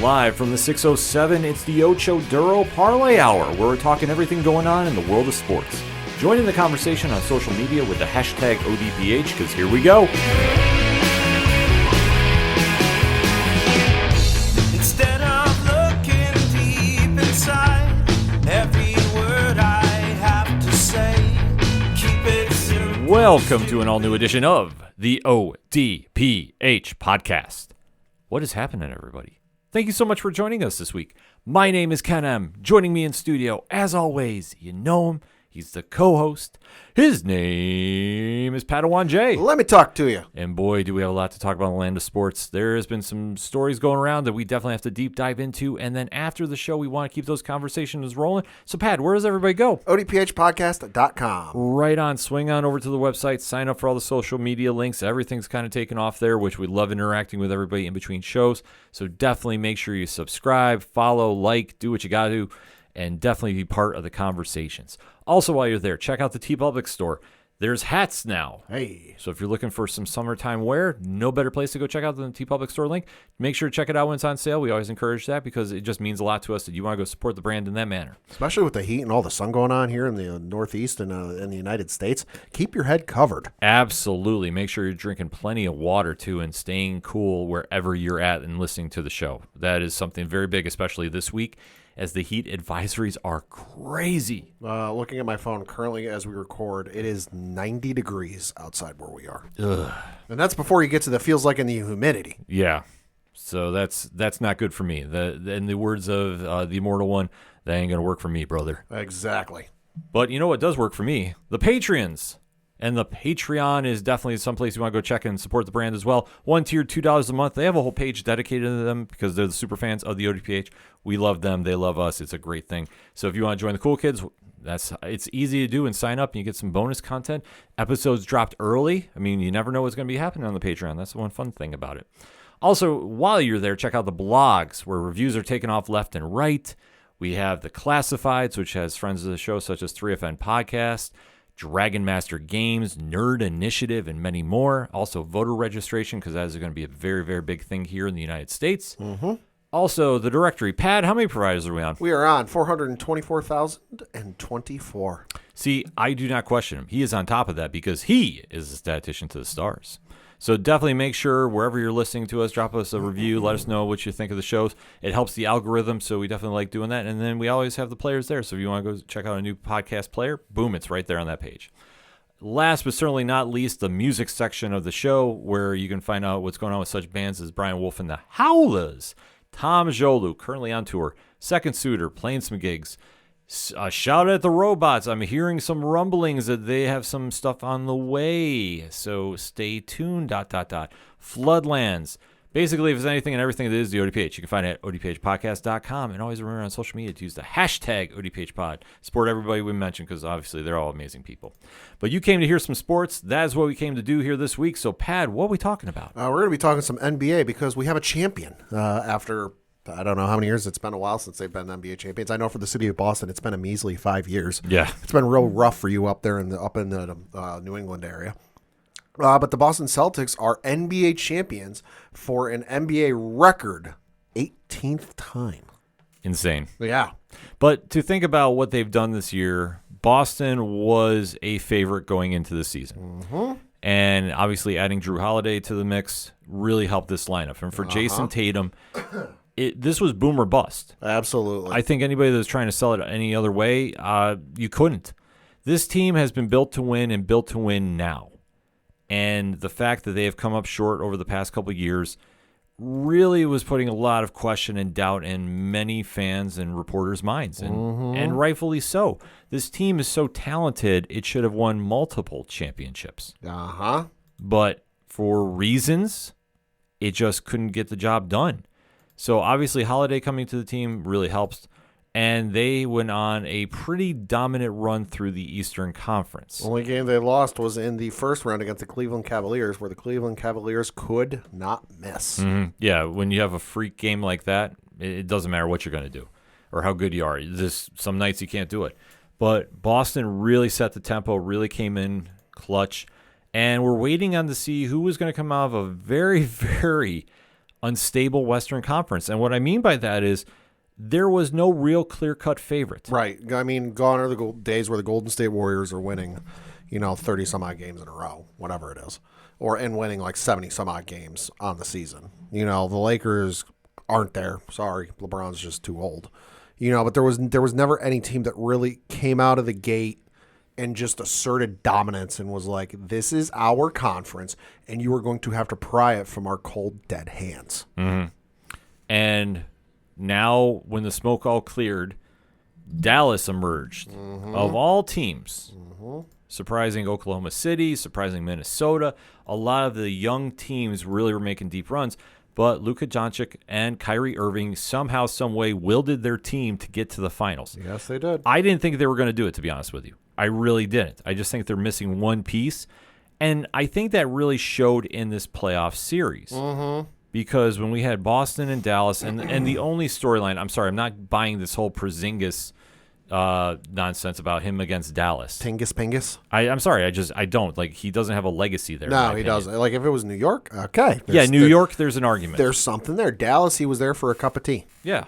Live from the 607, it's the Ocho Duro Parlay Hour, where we're talking everything going on in the world of sports. Join in the conversation on social media with the hashtag ODPH, because here we go. Instead of looking deep inside, every word I have to say, keep it simple. Welcome to an all-new edition of the ODPH podcast. What is happening, everybody? Thank you so much for joining us this week. My name is Ken M. Joining me in studio, as always, you know him. He's the co-host. His name is Padawan J. Let me talk to you. And boy, do we have a lot to talk about in the land of sports. There has been some stories going around that we definitely have to deep dive into. And then after the show, we want to keep those conversations rolling. So, Pat, where does everybody go? ODPHpodcast.com. Right on. Swing on over to the website. Sign up for all the social media links. Everything's kind of taken off there, which we love interacting with everybody in between shows. So definitely make sure you subscribe, follow, like, do what you got to do, and definitely be part of the conversations. Also, while you're there, check out the TeePublic store. There's hats now. Hey. So if you're looking for some summertime wear, no better place to go check out than the TeePublic store link. Make sure to check it out when it's on sale. We always encourage that because it just means a lot to us that you want to go support the brand in that manner. Especially with the heat and all the sun going on here in the Northeast and in the United States. Keep your head covered. Absolutely. Make sure you're drinking plenty of water, too, and staying cool wherever you're at and listening to the show. That is something very big, especially this week, as the heat advisories are crazy. Looking at my phone currently as we record, it is 90 degrees outside where we are. Ugh. And that's before you get to the feels like in the humidity. Yeah. So that's not good for me. In the words of the immortal one, that ain't going to work for me, brother. Exactly. But you know what does work for me? The Patreons. And the Patreon is definitely someplace you want to go check and support the brand as well. One tier, $2 a month. They have a whole page dedicated to them because they're the super fans of the ODPH. We love them. They love us. It's a great thing. So if you want to join the cool kids, it's easy to do and sign up and you get some bonus content. Episodes dropped early. I mean, you never know what's going to be happening on the Patreon. That's the one fun thing about it. Also, while you're there, check out the blogs where reviews are taken off left and right. We have the Classifieds, which has friends of the show such as 3FN Podcast, Dragon Master Games, Nerd Initiative, and many more. Also, voter registration, because that is going to be a very, very big thing here in the United States. Mm-hmm. Also, the directory. Pat, how many providers are we on? We are on 424,024. See, I do not question him. He is on top of that because he is a statistician to the stars. So definitely make sure wherever you're listening to us, drop us a review. Let us know what you think of the shows. It helps the algorithm, so we definitely like doing that. And then we always have the players there. So if you want to go check out a new podcast player, boom, it's right there on that page. Last but certainly not least, the music section of the show, where you can find out what's going on with such bands as Brian Wolf and the Howlers, Tom Jolu, currently on tour, Second Suitor, playing some gigs. Shout at the Robots. I'm hearing some rumblings that they have some stuff on the way. So stay tuned, ... Floodlands. Basically, if there's anything and everything that is the ODPH, you can find it at odphpodcast.com. And always remember on social media to use the hashtag ODPHpod. Support everybody we mentioned because obviously they're all amazing people. But you came to hear some sports. That is what we came to do here this week. So, Pat, what are we talking about? We're going to be talking some NBA because we have a champion after... I don't know how many years. It's been a while since they've been NBA champions. I know for the city of Boston, it's been a measly 5 years. Yeah. It's been real rough for you up there in the New England area. But the Boston Celtics are NBA champions for an NBA record 18th time. Insane. Yeah. But to think about what they've done this year, Boston was a favorite going into the season. Mm-hmm. And obviously adding Drew Holiday to the mix really helped this lineup. And for Jason Tatum... this was boom or bust. Absolutely. I think anybody that was trying to sell it any other way, you couldn't. This team has been built to win and built to win now. And the fact that they have come up short over the past couple of years really was putting a lot of question and doubt in many fans and reporters' minds, and rightfully so. This team is so talented, it should have won multiple championships. But for reasons, it just couldn't get the job done. So obviously Holiday coming to the team really helps, and they went on a pretty dominant run through the Eastern Conference. Only game they lost was in the first round against the Cleveland Cavaliers, where the Cleveland Cavaliers could not miss. Mm-hmm. Yeah, when you have a freak game like that, it doesn't matter what you're going to do or how good you are. Some nights you can't do it. But Boston really set the tempo, really came in clutch, and we're waiting on to see who was going to come out of a very, very unstable Western Conference. And what I mean by that is there was no real clear-cut favorite. Right. I mean, gone are the days where the Golden State Warriors are winning, 30 some odd games in a row, whatever it is, and winning like 70 some odd games on the season. The Lakers aren't there. Sorry, LeBron's just too old. But there was never any team that really came out of the gate and just asserted dominance and was like, this is our conference, and you are going to have to pry it from our cold, dead hands. Mm-hmm. And now, when the smoke all cleared, Dallas emerged. Of all teams, surprising Oklahoma City, surprising Minnesota. A lot of the young teams really were making deep runs. But Luka Doncic and Kyrie Irving somehow, someway wielded their team to get to the finals. Yes, they did. I didn't think they were going to do it, to be honest with you. I really didn't. I just think they're missing one piece. And I think that really showed in this playoff series. Because when we had Boston and Dallas, and the only storyline, I'm sorry, I'm not buying this whole Porzingis nonsense about him against Dallas. Tingus Pingus? I'm sorry, I don't. Like, he doesn't have a legacy there. No, he doesn't. Like, if it was New York, okay. Yeah, New York, there's an argument. There's something there. Dallas, he was there for a cup of tea. Yeah.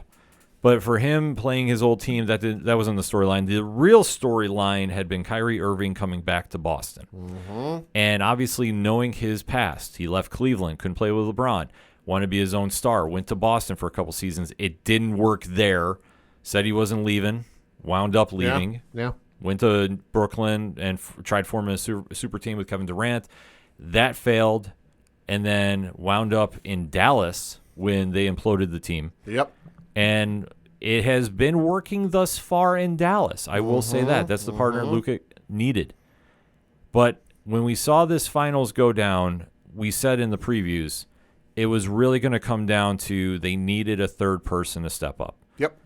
But for him playing his old team, that wasn't the storyline. The real storyline had been Kyrie Irving coming back to Boston. And obviously knowing his past, he left Cleveland, couldn't play with LeBron, wanted to be his own star, went to Boston for a couple seasons. It didn't work there. Said he wasn't leaving, wound up leaving. Yeah. Went to Brooklyn and tried forming a super team with Kevin Durant. That failed, and then wound up in Dallas when they imploded the team. Yep. And it has been working thus far in Dallas. I will say that. That's the partner Luka needed. But when we saw this finals go down, we said in the previews, it was really going to come down to they needed a third person to step up. Yep.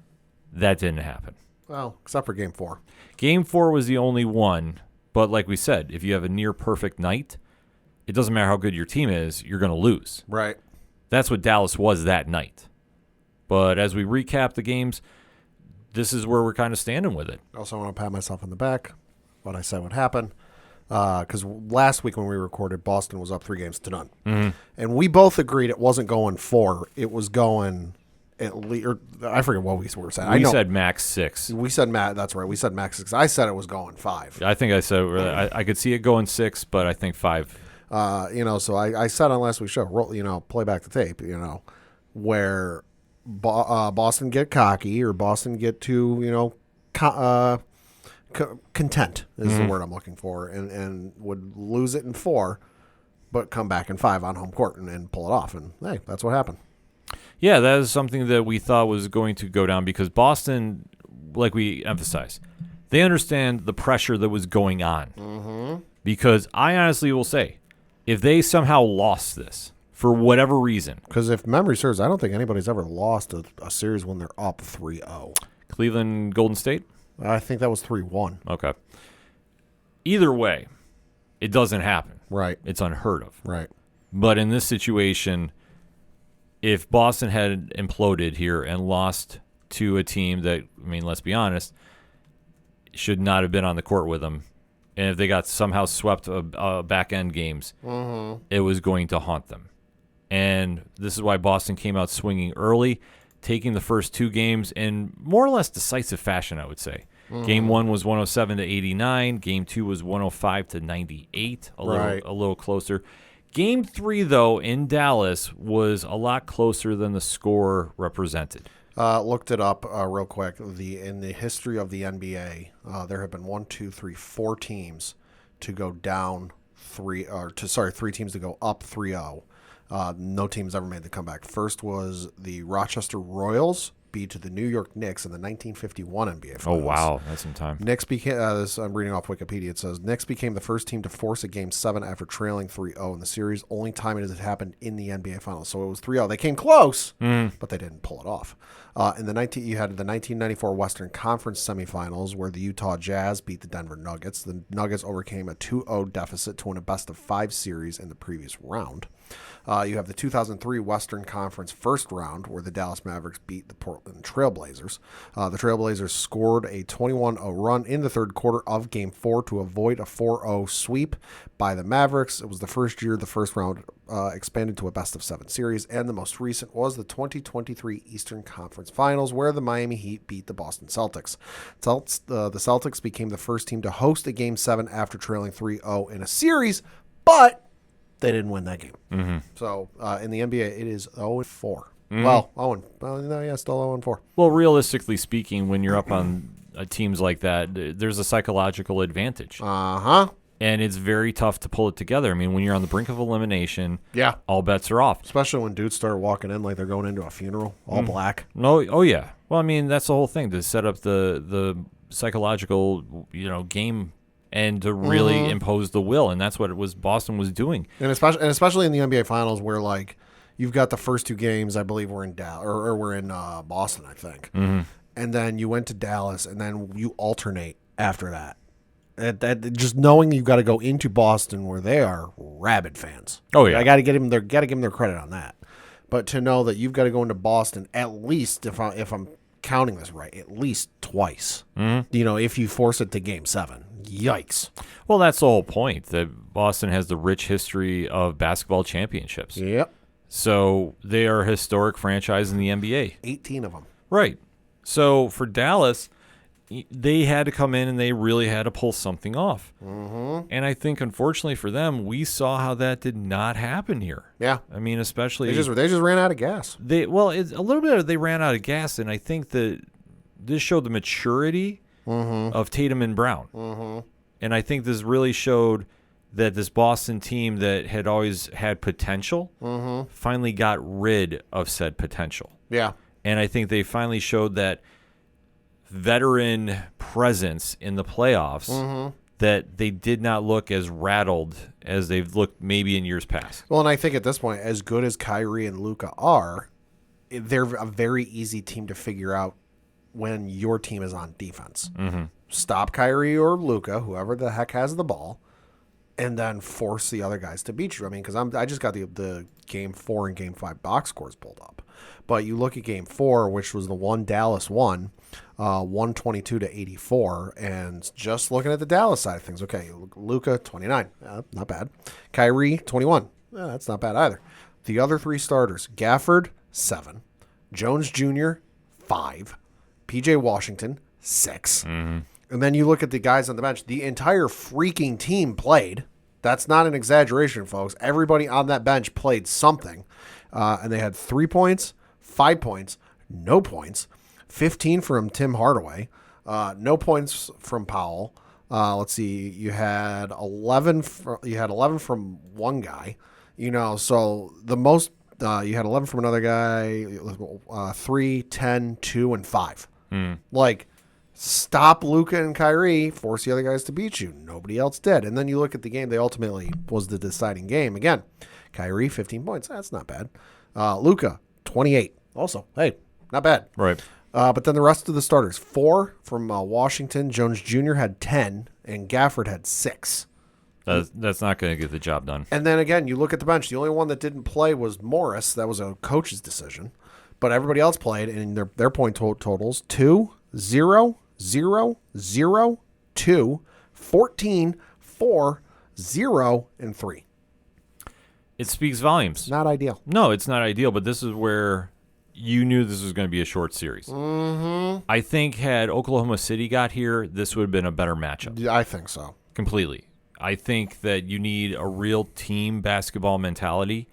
That didn't happen. Well, except for Game 4. Game 4 was the only one. But like we said, if you have a near-perfect night, it doesn't matter how good your team is, you're going to lose. Right. That's what Dallas was that night. But as we recap the games, this is where we're kind of standing with it. I also want to pat myself on the back, what I said would happen. Because last week when we recorded, Boston was up 3-0. And we both agreed it wasn't going 4. It was going at least, or I forget what we were saying. We said max 6. We said that's right. We said max 6. I said it was going 5. I think I said I could see it going 6, but I think 5. So I said on last week's show, play back the tape, where Boston get cocky or Boston get too, content is the word I'm looking for, and would lose it in 4, but come back in 5 on home court and pull it off. And, hey, that's what happened. Yeah, that is something that we thought was going to go down because Boston, like we emphasized, they understand the pressure that was going on. Because I honestly will say, if they somehow lost this, for whatever reason. Because if memory serves, I don't think anybody's ever lost a series when they're up 3-0. Cleveland, Golden State? I think that was 3-1. Okay. Either way, it doesn't happen. Right. It's unheard of. Right. But in this situation, if Boston had imploded here and lost to a team that, let's be honest, should not have been on the court with them, and if they got somehow swept back-end games, it was going to haunt them. And this is why Boston came out swinging early, taking the first 2 games in more or less decisive fashion, I would say. Game 1 was 107-89. Game 2 was 105-98, a little closer. Game 3, though, in Dallas was a lot closer than the score represented. Looked it up real quick. In the history of the NBA, there have been 4 teams to go down 3 teams to go up 3-0. No team's ever made the comeback. First was the Rochester Royals beat to the New York Knicks in the 1951 NBA Finals. Oh, wow. That's some time. Knicks became, I'm reading off Wikipedia, it says, Knicks became the first team to force a Game 7 after trailing 3-0 in the series. Only time it has happened in the NBA Finals. So it was 3-0. They came close, but they didn't pull it off. You had the 1994 Western Conference semifinals where the Utah Jazz beat the Denver Nuggets. The Nuggets overcame a 2-0 deficit to win a best-of-5 series in the previous round. You have the 2003 Western Conference first round where the Dallas Mavericks beat the Portland Trailblazers. The Trailblazers scored a 21-0 run in the third quarter of Game 4 to avoid a 4-0 sweep by the Mavericks. It was the first year the first round expanded to a best-of-7 series, and the most recent was the 2023 Eastern Conference Finals, where the Miami Heat beat the Boston Celtics. The Celtics became the first team to host a Game 7 after trailing 3-0 in a series, but they didn't win that game. Mm-hmm. So in the NBA, it is 0-4. Mm-hmm. Still 0-4. Well, realistically speaking, when you're up on teams like that, there's a psychological advantage. Uh-huh. And it's very tough to pull it together. I mean, when you're on the brink of elimination, yeah, all bets are off. Especially when dudes start walking in like they're going into a funeral, all black. No, oh yeah. Well, I mean, that's the whole thing, to set up the psychological, game and to really impose the will, and that's what Boston was doing. And especially in the NBA Finals, where like you've got the first two games, I believe we're in Dallas or we're in Boston, I think, and then you went to Dallas, and then you alternate after that. That just knowing you've got to go into Boston where they are rabid fans. Oh yeah, I got to give them their credit on that. But to know that you've got to go into Boston at least, if I'm counting this right, at least twice. If you force it to Game 7, yikes. Well, that's the whole point. That Boston has the rich history of basketball championships. Yep. So they are a historic franchise in the NBA. 18 of them. Right. So for Dallas, they had to come in and they really had to pull something off. Mm-hmm. And I think, unfortunately for them, we saw how that did not happen here. Yeah. I mean, especially... They just ran out of gas. It's a little bit of they ran out of gas, and I think that this showed the maturity of Tatum and Brown. Mm-hmm. And I think this really showed that this Boston team that had always had potential finally got rid of said potential. Yeah. And I think they finally showed that veteran presence in the playoffs that they did not look as rattled as they've looked maybe in years past. Well, and I think at this point, as good as Kyrie and Luka are, they're a very easy team to figure out when your team is on defense. Stop Kyrie or Luka, whoever the heck has the ball, and then force the other guys to beat you. I mean, because I just got the Game 4 and Game 5 box scores pulled up. But you look at Game 4, which was the one Dallas won, 122-84, and just looking at the Dallas side of things, okay, Luka, 29, not bad. Kyrie, 21, that's not bad either. The other three starters, Gafford, 7, Jones Jr., 5, P.J. Washington, 6. And then you look at the guys on the bench, the entire freaking team played. That's not an exaggeration, folks. Everybody on that bench played something, and they had 3 points, 5 points, no points, 15 from Tim Hardaway, no points from Powell. Let's see, you had 11. You had 11 from one guy. So the most you had 11 from another guy. 3, 10, 2, and 5. Like, stop Luka and Kyrie, force the other guys to beat you. Nobody else did. And then you look at the game. They ultimately was the deciding game. Again, Kyrie, 15 points. That's not bad. Luka, 28. Also, hey, not bad. Right. But then the rest of the starters, 4 from Washington. Jones Jr. had 10, and Gafford had 6. That's not going to get the job done. And then again, you look at the bench. The only one that didn't play was Morris. That was a coach's decision. But everybody else played, and their point totals, 2, 0, 0, 0, 2, 14, 4, 0, and 3. It speaks volumes. Not ideal. No, it's not ideal, but this is where you knew this was going to be a short series. I think had Oklahoma City got here, this would have been a better matchup. I think so. Completely. I think that you need a real team basketball mentality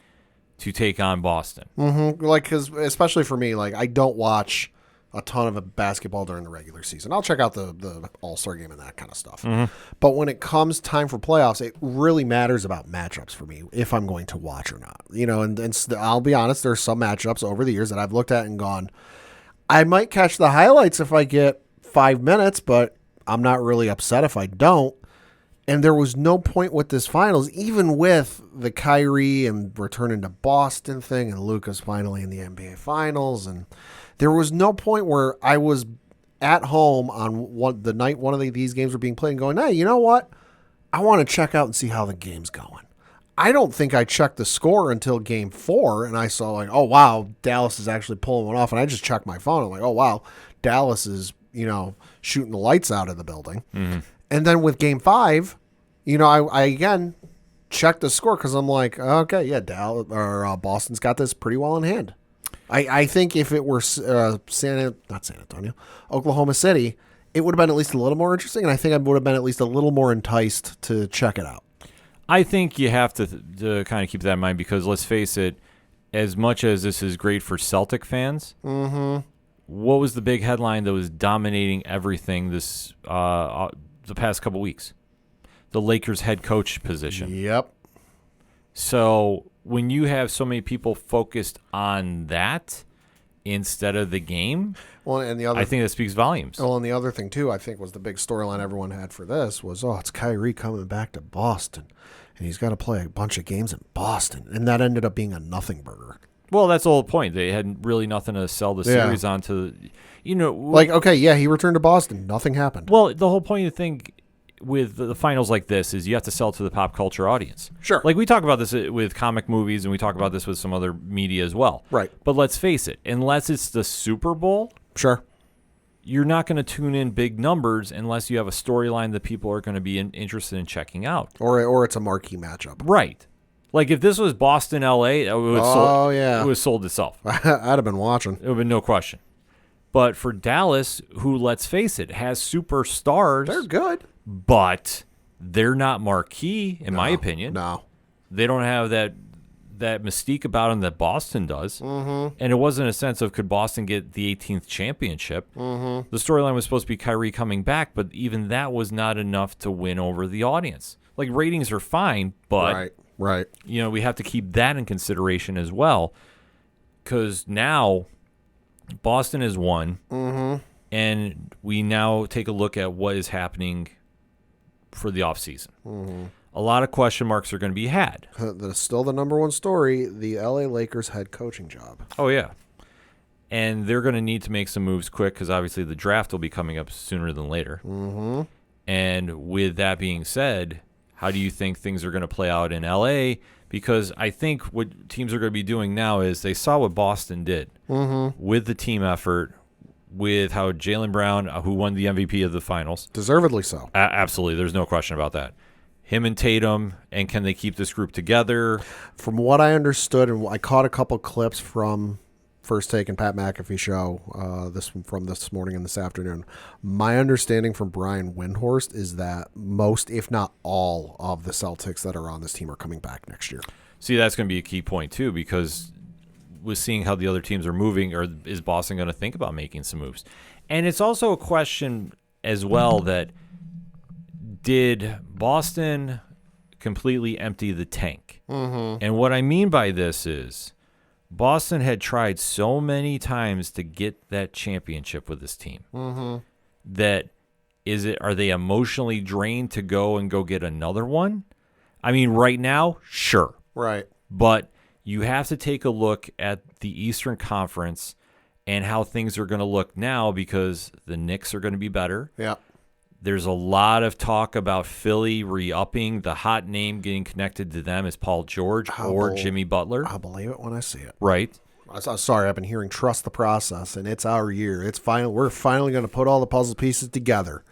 to take on Boston. Like, because especially for me, like, I don't watch a ton of basketball during the regular season. I'll check out the All-Star game and that kind of stuff. But when it comes time for playoffs, it really matters about matchups for me, if I'm going to watch or not. And I'll be honest, there's some matchups over the years that I've looked at and gone, I might catch the highlights if I get 5 minutes, but I'm not really upset if I don't. And there was no point with this finals, even with the Kyrie and returning to Boston thing and Luka's finally in the NBA Finals. And there was no point where I was at home on the night one of these games were being played and going, hey, you know what? I want to check out and see how the game's going. I don't think I checked the score until Game 4, and I saw like, oh wow, Dallas is actually pulling one off, and I just checked my phone. I'm like, oh wow, Dallas is shooting the lights out of the building. Mm-hmm. And then with Game 5, I again checked the score because I'm like, okay, yeah, Dallas or Boston's got this pretty well in hand. I think if it were Oklahoma City, it would have been at least a little more interesting, and I think I would have been at least a little more enticed to check it out. I think you have to kind of keep that in mind because let's face it, as much as this is great for Celtic fans, what was the big headline that was dominating everything this the past couple weeks? The Lakers head coach position. Yep. So when you have so many people focused on that instead of the game, I think that speaks volumes. Well, and the other thing too, I think was the big storyline everyone had for this was, it's Kyrie coming back to Boston, and he's got to play a bunch of games in Boston, and that ended up being a nothing burger. Well, that's the whole point. They had really nothing to sell the series onto. Okay, yeah, he returned to Boston. Nothing happened. Well, the whole point of the thing with the finals like this is you have to sell to the pop culture audience. Sure. Like we talk about this with comic movies and we talk about this with some other media as well. Right. But let's face it, unless it's the Super Bowl, sure, you're not going to tune in big numbers unless you have a storyline that people are going to be interested in checking out. Or it's a marquee matchup. Right. Like if this was Boston, LA, it would have sold itself. I'd have been watching. It would have been no question. But for Dallas, who, let's face it, has superstars. They're good. But they're not marquee, in my opinion. No. They don't have that mystique about them that Boston does. Mm-hmm. And it wasn't a sense of could Boston get the 18th championship. Mm-hmm. The storyline was supposed to be Kyrie coming back, but even that was not enough to win over the audience. Like, ratings are fine, but right. We have to keep that in consideration as well. Because now Boston has won, and we now take a look at what is happening for the offseason. Mm-hmm. A lot of question marks are going to be had. That's still the number one story, the LA Lakers head coaching job. Oh, yeah. And they're going to need to make some moves quick because obviously the draft will be coming up sooner than later. Mm-hmm. And with that being said, how do you think things are going to play out in LA? Because I think what teams are going to be doing now is they saw what Boston did with the team effort, with how Jaylen Brown, who won the MVP of the finals. Deservedly so. Absolutely. There's no question about that. Him and Tatum, and can they keep this group together? From what I understood, and I caught a couple clips from First Take and Pat McAfee show from this morning and this afternoon. My understanding from Brian Windhorst is that most, if not all, of the Celtics that are on this team are coming back next year. See, that's going to be a key point, too, because with seeing how the other teams are moving, or is Boston going to think about making some moves? And it's also a question as well that did Boston completely empty the tank? Mm-hmm. And what I mean by this is Boston had tried so many times to get that championship with this team that are they emotionally drained to go get another one? I mean, right now, sure. Right. But you have to take a look at the Eastern Conference and how things are going to look now because the Knicks are going to be better. Yeah. There's a lot of talk about Philly re-upping. The hot name getting connected to them is Paul George or Jimmy Butler. I'll believe it when I see it. Right. I'm sorry, I've been hearing trust the process, and it's our year. It's final. We're finally going to put all the puzzle pieces together.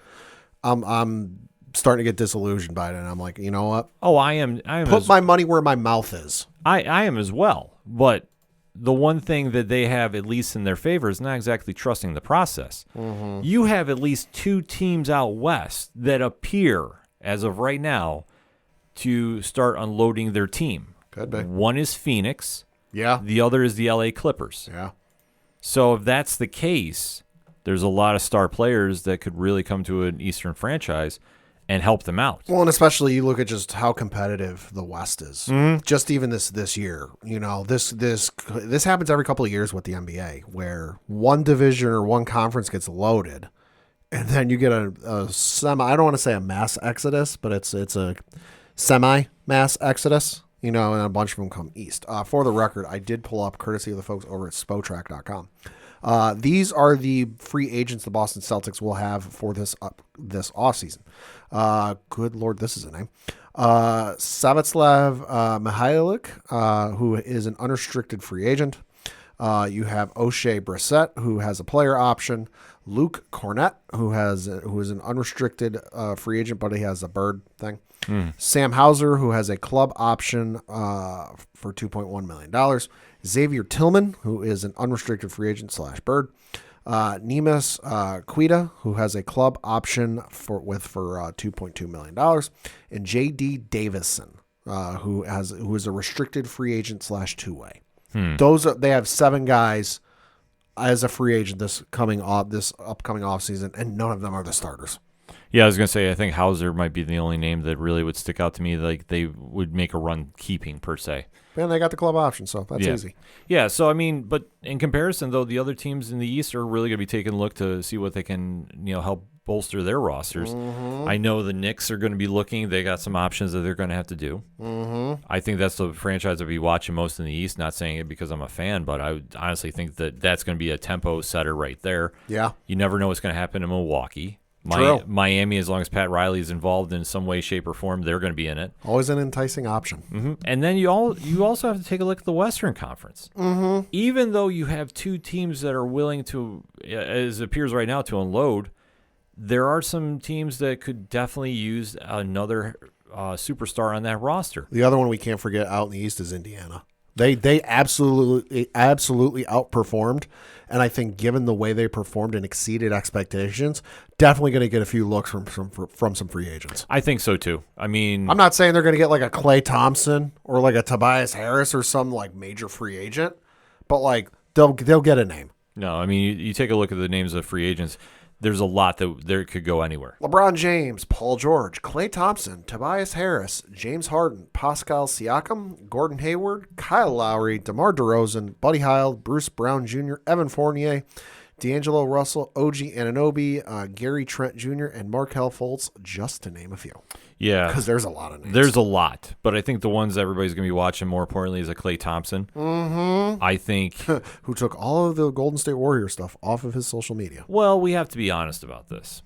I'm starting to get disillusioned by it, and I'm like, you know what? Oh, I am. Put my money where my mouth is. I am as well. But the one thing that they have, at least in their favor, is not exactly trusting the process. Mm-hmm. You have at least two teams out west that appear, as of right now, to start unloading their team. Could be. One is Phoenix. Yeah. The other is the LA Clippers. Yeah. So if that's the case, there's a lot of star players that could really come to an Eastern franchise and help them out. Well, and especially you look at just how competitive the West is. Mm-hmm. Just even this year, this happens every couple of years with the NBA, where one division or one conference gets loaded, and then you get a semi. I don't want to say a mass exodus, but it's a semi-mass exodus. And a bunch of them come east. For the record, I did pull up, courtesy of the folks over at Spotrac.com. These are the free agents the Boston Celtics will have for this offseason. Good Lord, this is a name. Savitslav Mihailik, who is an unrestricted free agent. You have O'Shea Brissett, who has a player option. Luke Cornett, who is an unrestricted free agent, but he has a bird thing. Sam Hauser, who has a club option for $2.1 million. Xavier Tillman, who is an unrestricted free agent / bird. Nemus Quita, who has a club option for $2.2 million. And J.D. Davison, who is a restricted free agent / two-way. They have 7 guys as a free agent this upcoming offseason, and none of them are the starters. Yeah, I was going to say, I think Hauser might be the only name that really would stick out to me, like they would make a run keeping, per se. And they got the club option, so that's easy. Yeah, so, I mean, but in comparison, though, the other teams in the East are really going to be taking a look to see what they can, help bolster their rosters. I know the Knicks are going to be looking. They got some options that they're going to have to do. I think that's the franchise I'll be watching most in the East, not saying it because I'm a fan, but I would honestly think that that's going to be a tempo setter right there. Yeah. You never know what's going to happen in Milwaukee. Miami, as long as Pat Riley is involved in some way, shape, or form, they're going to be in it. Always an enticing option. And then you also have to take a look at the Western Conference. Even though you have 2 teams that are willing to, as it appears right now, to unload, there are some teams that could definitely use another superstar on that roster. The other one we can't forget out in the East is Indiana. They absolutely outperformed, and I think given the way they performed and exceeded expectations, definitely going to get a few looks from some free agents. I think so too. I mean, I'm not saying they're going to get like a Klay Thompson or like a Tobias Harris or some like major free agent, but like they'll get a name. No, I mean you take a look at the names of free agents. There's a lot that there could go anywhere. LeBron James, Paul George, Klay Thompson, Tobias Harris, James Harden, Pascal Siakam, Gordon Hayward, Kyle Lowry, DeMar DeRozan, Buddy Hield, Bruce Brown Jr., Evan Fournier, D'Angelo Russell, OG Anunoby, Gary Trent Jr., and Markelle Fultz, just to name a few. Yeah. Because there's a lot of names. There's a lot. But I think the ones that everybody's going to be watching more importantly is a Klay Thompson. I think. Who took all of the Golden State Warrior stuff off of his social media. Well, we have to be honest about this.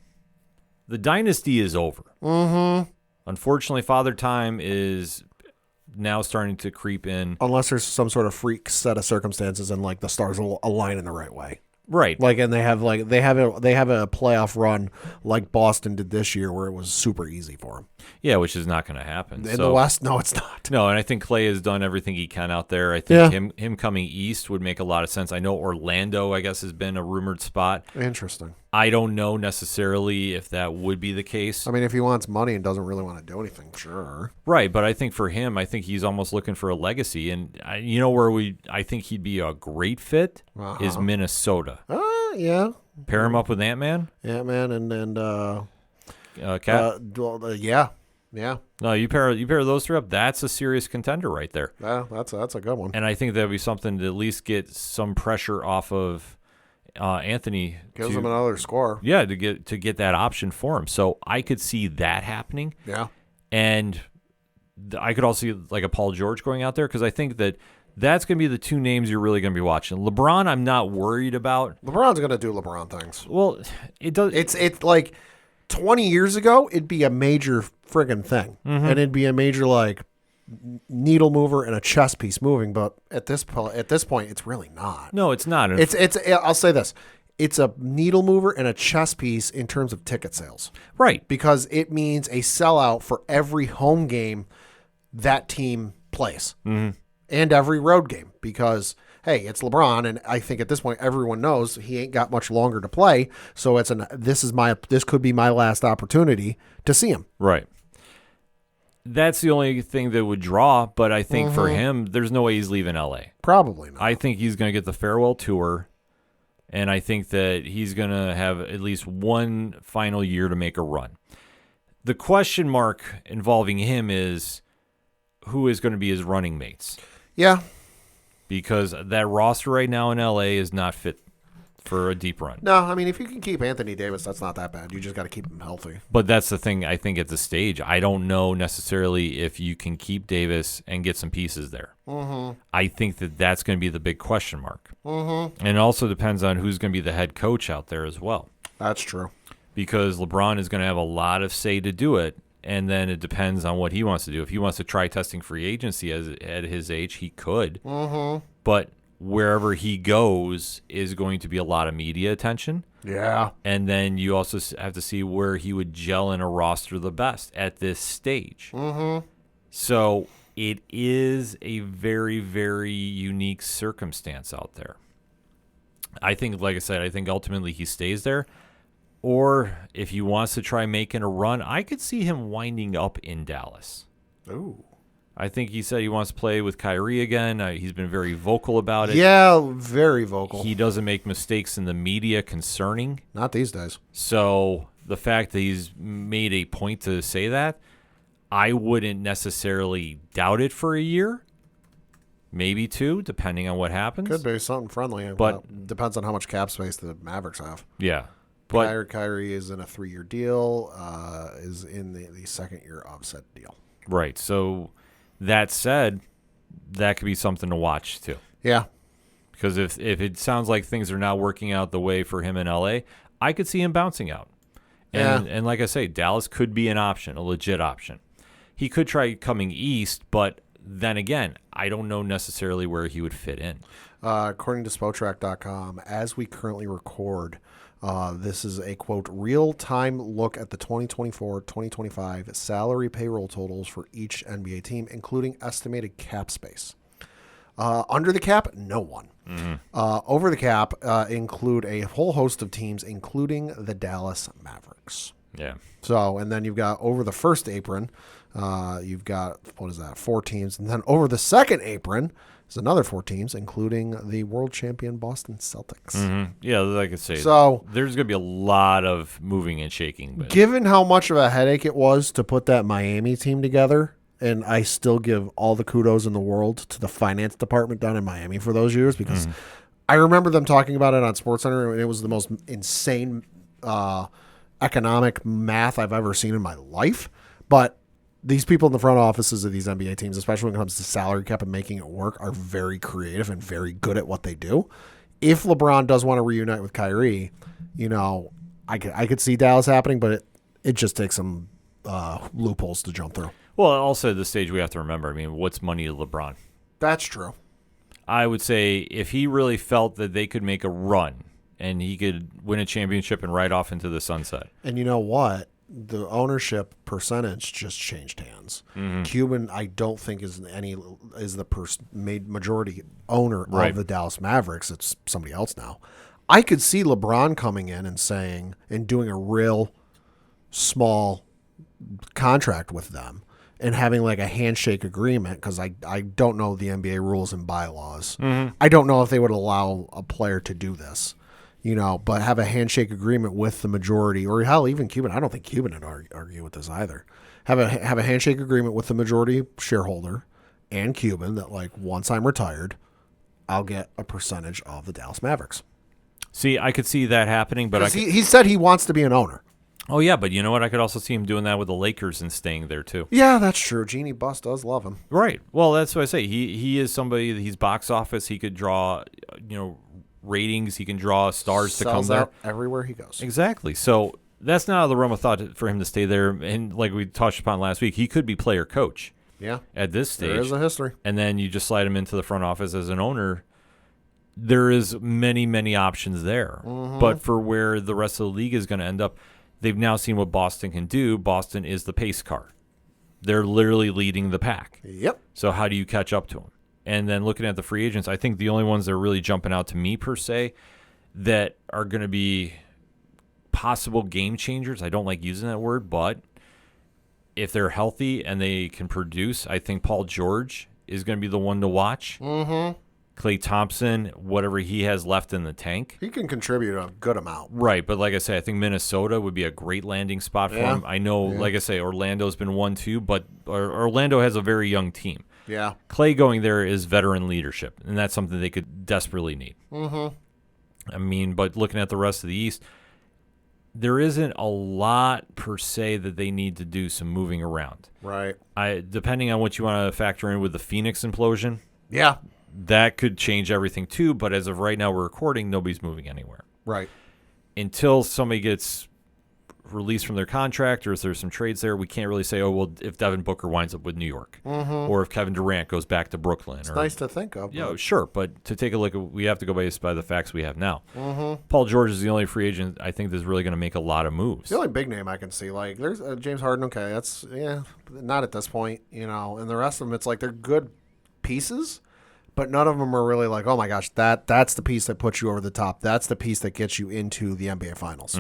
The dynasty is over. Unfortunately, Father Time is now starting to creep in. Unless there's some sort of freak set of circumstances and like the stars will align in the right way. Right. Like, and they have a playoff run like Boston did this year where it was super easy for them. Yeah, which is not going to happen. In the West, no, it's not. No, and I think Klay has done everything he can out there. I think him coming east would make a lot of sense. I know Orlando, I guess, has been a rumored spot. Interesting. I don't know necessarily if that would be the case. I mean, if he wants money and doesn't really want to do anything, sure. Right, but I think for him, I think he's almost looking for a legacy. And you know where I think he'd be a great fit is Minnesota. Yeah. Pair him up with Ant-Man? Ant-Man and Cat? Yeah. No, you pair those 3 up, that's a serious contender right there. Yeah, that's a good one. And I think that would be something to at least get some pressure off of Anthony. Gives him another score. Yeah, to get that option for him. So I could see that happening. Yeah. And I could also see like a Paul George going out there because I think that's going to be the 2 names you're really going to be watching. LeBron, I'm not worried about. LeBron's going to do LeBron things. Well, it does. It's like 20 years ago, it'd be a major friggin' thing. And it'd be a major like needle mover and a chess piece moving. But at this point, it's really not. No, it's not. I'll say this. It's a needle mover and a chess piece in terms of ticket sales. Right. Because it means a sellout for every home game that team plays. And every road game because, hey, it's LeBron, and I think at this point everyone knows he ain't got much longer to play. So this could be my last opportunity to see him. Right. That's the only thing that would draw, but I think for him, there's no way he's leaving LA. Probably not. I think he's going to get the farewell tour, and I think that he's going to have at least one final year to make a run. The question mark involving him is who is going to be his running mates. Yeah. Because that roster right now in LA is not fit for a deep run. No, I mean, if you can keep Anthony Davis, that's not that bad. You just got to keep him healthy. But that's the thing, I think, at the stage. I don't know necessarily if you can keep Davis and get some pieces there. I think that's going to be the big question mark. And it also depends on who's going to be the head coach out there as well. That's true. Because LeBron is going to have a lot of say to do it. and then it depends on what he wants to do. If he wants to try testing free agency at his age, he could. Mm-hmm. But wherever he goes is going to be a lot of media attention. Yeah. And then you also have to see where he would gel in a roster the best at this stage. Mm-hmm. So it is a very, very unique circumstance out there. I think, like I said, I think ultimately he stays there. Or if he wants to try making a run, I could see him winding up in Dallas. Ooh. I think he said he wants to play with Kyrie again. He's been very vocal about it. Yeah, very vocal. He doesn't make mistakes in the media concerning. Not these days. So the fact that he's made a point to say that, I wouldn't necessarily doubt it for a year. Maybe 2, depending on what happens. Could be something friendly. But depends on how much cap space the Mavericks have. Yeah. But Kyrie is in a 3-year deal, is in the second year of said deal. right. So that said, that could be something to watch too. Yeah. Because if it sounds like things are not working out the way for him in LA, I could see him bouncing out. And like I say, Dallas could be an option, a legit option. He could try coming east, but then again, I don't know necessarily where he would fit in. According to Spotrac.com, as we currently record, this is a, quote, real-time look at the 2024-2025 salary payroll totals for each NBA team, including estimated cap space. Under the cap, no one. Mm-hmm. Over the cap include a whole host of teams, including the Dallas Mavericks. Yeah. So, and then you've got over the first apron, you've got, 4 teams. And then over the second apron is another 4 teams, including the world champion Boston Celtics. Mm-hmm. Yeah, like I say, So there's going to be a lot of moving and shaking. But given how much of a headache it was to put that Miami team together, and I still give all the kudos in the world to the finance department down in Miami for those years, because I remember them talking about it on SportsCenter, and it was the most insane economic math I've ever seen in my life. But these people in the front offices of these NBA teams, especially when it comes to salary cap and making it work, are very creative and very good at what they do. If LeBron does want to reunite with Kyrie, I could see Dallas happening, but it just takes some loopholes to jump through. well, also at this stage, we have to remember, I mean, what's money to LeBron? That's true. I would say if he really felt that they could make a run and he could win a championship and ride off into the sunset. And you know what? The ownership percentage just changed hands. Mm-hmm. Cuban, I don't think is the majority owner of the Dallas Mavericks. It's somebody else now. I could see LeBron coming in and saying and doing a real small contract with them and having like a handshake agreement, because I don't know the NBA rules and bylaws. Mm-hmm. I don't know if they would allow a player to do this. But have a handshake agreement with the majority, or hell, even Cuban. I don't think Cuban would argue with this either. Have a handshake agreement with the majority shareholder and Cuban that, like, once I'm retired, I'll get a percentage of the Dallas Mavericks. See, I could see that happening, but he said he wants to be an owner. Oh yeah, but you know what? I could also see him doing that with the Lakers and staying there too. Yeah, that's true. Jeannie Buss does love him. Right. Well, that's what I say. He is somebody. He's box office. He could draw, ratings. He can draw stars to come there out everywhere he goes. Exactly. So that's not out of the realm of thought for him to stay there. And like we touched upon last week, he could be player coach. Yeah. At this stage, there is a history. And then you just slide him into the front office as an owner. There is many, many options there. Mm-hmm. But for where the rest of the league is going to end up, they've now seen what Boston can do. Boston is the pace car. They're literally leading the pack. Yep. So how do you catch up to them? And then looking at the free agents, I think the only ones that are really jumping out to me per se that are going to be possible game changers. I don't like using that word, but if they're healthy and they can produce, I think Paul George is going to be the one to watch. Mm-hmm. Klay Thompson, whatever he has left in the tank. He can contribute a good amount. Right, but like I say, I think Minnesota would be a great landing spot for him. I know, like I say, Orlando's been one too, but Orlando has a very young team. Yeah. Klay going there is veteran leadership, and that's something they could desperately need. Mm-hmm. I mean, but looking at the rest of the East, there isn't a lot per se that they need to do some moving around. Right. Depending on what you want to factor in with the Phoenix implosion. Yeah. That could change everything too, but as of right now we're recording, nobody's moving anywhere. Right. Until somebody gets released from their contract or if there's some trades there, we can't really say, oh, well, if Devin Booker winds up with New York or if Kevin Durant goes back to Brooklyn. It's nice to think of. Yeah, sure. But to take a look, we have to go by the facts we have now. Paul George is the only free agent I think that's really going to make a lot of moves. The only big name I can see, like, there's James Harden. Okay, that's, not at this point, and the rest of them, it's like they're good pieces, but none of them are really like, oh my gosh, that's the piece that puts you over the top. That's the piece that gets you into the NBA Finals.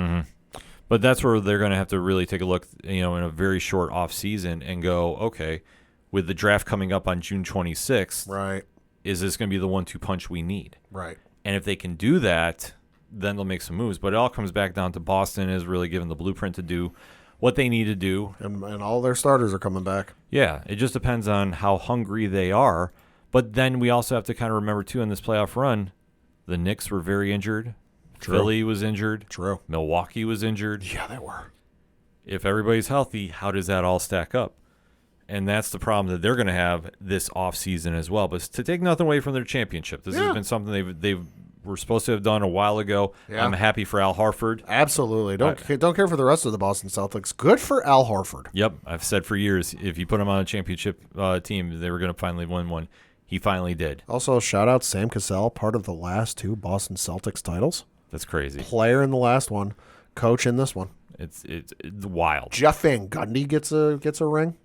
But that's where they're going to have to really take a look, in a very short off season and go, okay, with the draft coming up on June 26th, right? Is this going to be the 1-2 punch we need? Right. And if they can do that, then they'll make some moves. But it all comes back down to Boston is really given the blueprint to do what they need to do. And all their starters are coming back. Yeah, it just depends on how hungry they are. But then we also have to kind of remember, too, in this playoff run, the Knicks were very injured. True. Philly was injured. True. Milwaukee was injured. Yeah, they were. If everybody's healthy, how does that all stack up? And that's the problem that they're going to have this offseason as well. But to take nothing away from their championship, this has been something they were supposed to have done a while ago. Yeah. I'm happy for Al Horford. Absolutely. Don't care for the rest of the Boston Celtics. Good for Al Horford. Yep. I've said for years, if you put him on a championship team, they were going to finally win one. He finally did. Also, shout out Sam Cassell, part of the last 2 Boston Celtics titles. That's crazy. Player in the last one, coach in this one. It's wild. Jeff Van Gundy gets a ring.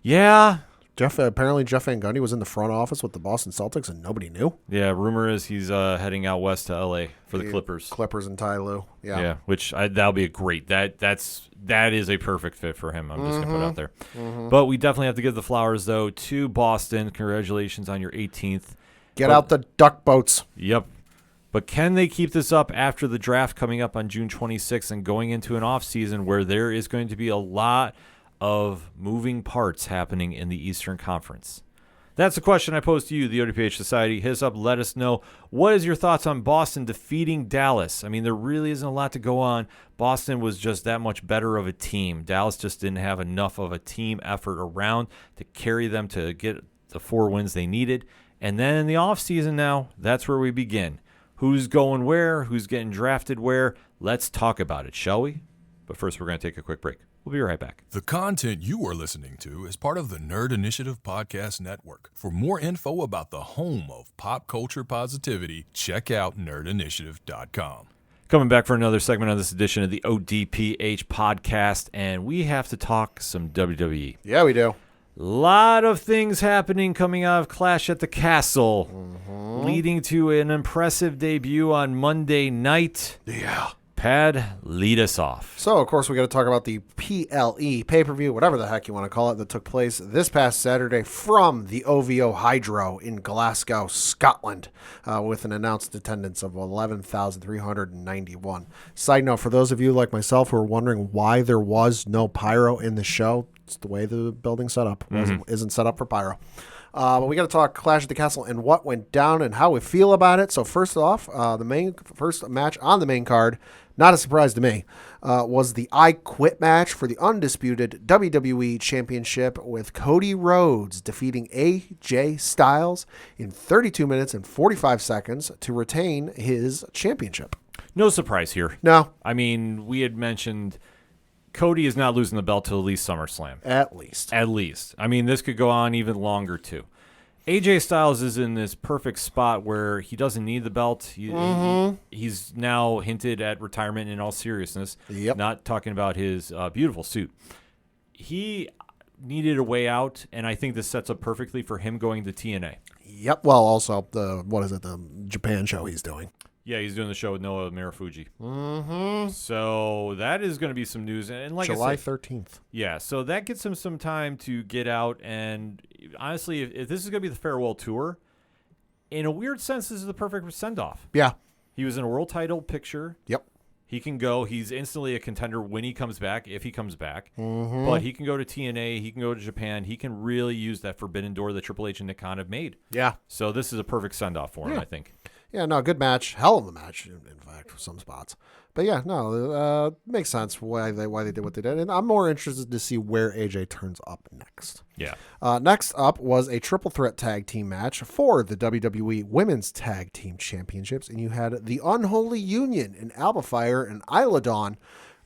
Yeah. Apparently Jeff Van Gundy was in the front office with the Boston Celtics and nobody knew. Yeah, rumor is he's heading out west to LA for the Clippers. Clippers and Ty Lue. Yeah. Yeah, which that'll be a great. That is a perfect fit for him. I'm just going to put out there. But we definitely have to give the flowers though to Boston. Congratulations on your 18th. Get out the duck boats. Yep. But can they keep this up after the draft coming up on June 26th and going into an offseason where there is going to be a lot of moving parts happening in the Eastern Conference? That's the question I pose to you, the ODPH Society. Hit us up, let us know. What is your thoughts on Boston defeating Dallas? I mean, there really isn't a lot to go on. Boston was just that much better of a team. Dallas just didn't have enough of a team effort around to carry them to get the 4 wins they needed. And then in the offseason now, that's where we begin. Who's going where? Who's getting drafted where? Let's talk about it, shall we? But first, we're going to take a quick break. We'll be right back. The content you are listening to is part of the Nerd Initiative Podcast Network. For more info about the home of pop culture positivity, check out nerdinitiative.com. Coming back for another segment on this edition of the ODPH Podcast, and we have to talk some WWE. Yeah, we do. Lot of things happening coming out of Clash at the Castle, leading to an impressive debut on Monday night. Yeah. Pad, lead us off. So, of course, we got to talk about the PLE pay-per-view, whatever the heck you want to call it, that took place this past Saturday from the OVO Hydro in Glasgow, Scotland, with an announced attendance of 11,391. Side note, for those of you like myself who are wondering why there was no pyro in the show, it's the way the building's set up. Isn't set up for pyro. But we got to talk Clash at the Castle and what went down and how we feel about it. So first off, the first match on the main card, not a surprise to me, was the I Quit match for the undisputed WWE Championship with Cody Rhodes defeating AJ Styles in 32 minutes and 45 seconds to retain his championship. No surprise here. No. I mean, we had mentioned Cody is not losing the belt till at least SummerSlam. At least. At least. I mean, this could go on even longer, too. AJ Styles is in this perfect spot where he doesn't need the belt. He's now hinted at retirement in all seriousness. Yep. Not talking about his beautiful suit. He needed a way out, and I think this sets up perfectly for him going to TNA. Yep. Well, also, the Japan show he's doing. Yeah, he's doing the show with Noah Marufuji. So that is going to be some news. And like July I said, 13th. Yeah, so that gets him some time to get out. And honestly, if this is going to be the farewell tour, in a weird sense, this is the perfect send-off. Yeah. He was in a world title picture. Yep. He can go. He's instantly a contender when he comes back, if he comes back. But he can go to TNA. He can go to Japan. He can really use that forbidden door that Triple H and Nick Khan have made. Yeah. So this is a perfect send-off for him, I think. Yeah, no, good match. Hell of a match, in fact, for some spots. But yeah, no, makes sense why they did what they did. And I'm more interested to see where AJ turns up next. Yeah. Next up was a triple threat tag team match for the WWE Women's Tag Team Championships. And you had the Unholy Union in Alba Fire and Isla Dawn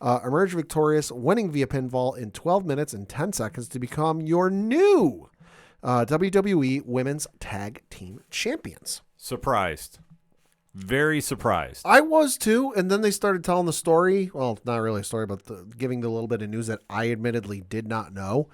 emerged victorious, winning via pinfall in 12 minutes and 10 seconds to become your new WWE Women's Tag Team Champions. Surprised. Very surprised. I was too, and then they started telling the story. Well, not really a story, but giving the little bit of news that I admittedly did not know,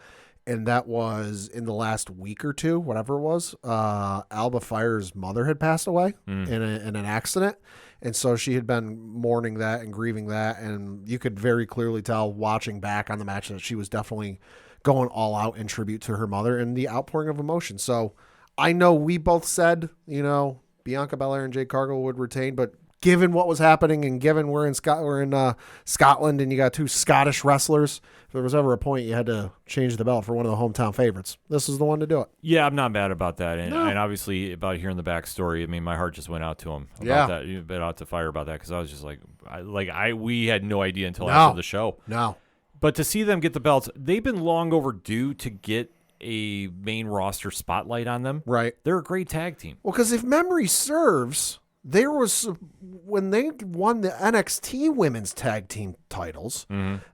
and that was in the last week or two, whatever it was. Alba Fire's mother had passed away in an accident, and so she had been mourning that and grieving that, and you could very clearly tell watching back on the match that she was definitely going all out in tribute to her mother and the outpouring of emotion. So I know we both said, Bianca Belair and Jade Cargill would retain, but given what was happening and given we're in Scotland and you got two Scottish wrestlers, if there was ever a point you had to change the belt for one of the hometown favorites, this is the one to do it. Yeah, I'm not mad about that. And obviously about hearing the backstory, I mean, my heart just went out to him about that. You been out to Fire about that because I was just we had no idea until after the show. No. But to see them get the belts, they've been long overdue to get a main roster spotlight on them. Right. They're a great tag team. Well, because if memory serves, there was when they won the NXT Women's Tag Team titles,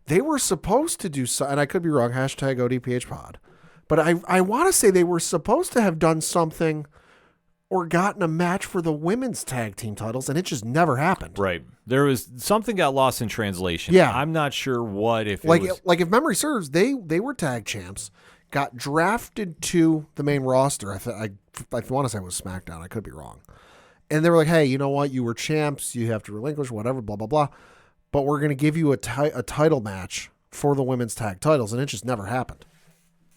they were supposed to do so, and I could be wrong, hashtag ODPH pod, but I want to say they were supposed to have done something or gotten a match for the women's tag team titles, and it just never happened. Right. There was something got lost in translation. Yeah. I'm not sure what, if like it was... like if memory serves, they were tag champs, got drafted to the main roster. I want to say it was SmackDown. I could be wrong. And they were like, hey, you know what? You were champs. You have to relinquish whatever, blah, blah, blah. But we're going to give you a title match for the women's tag titles. And it just never happened.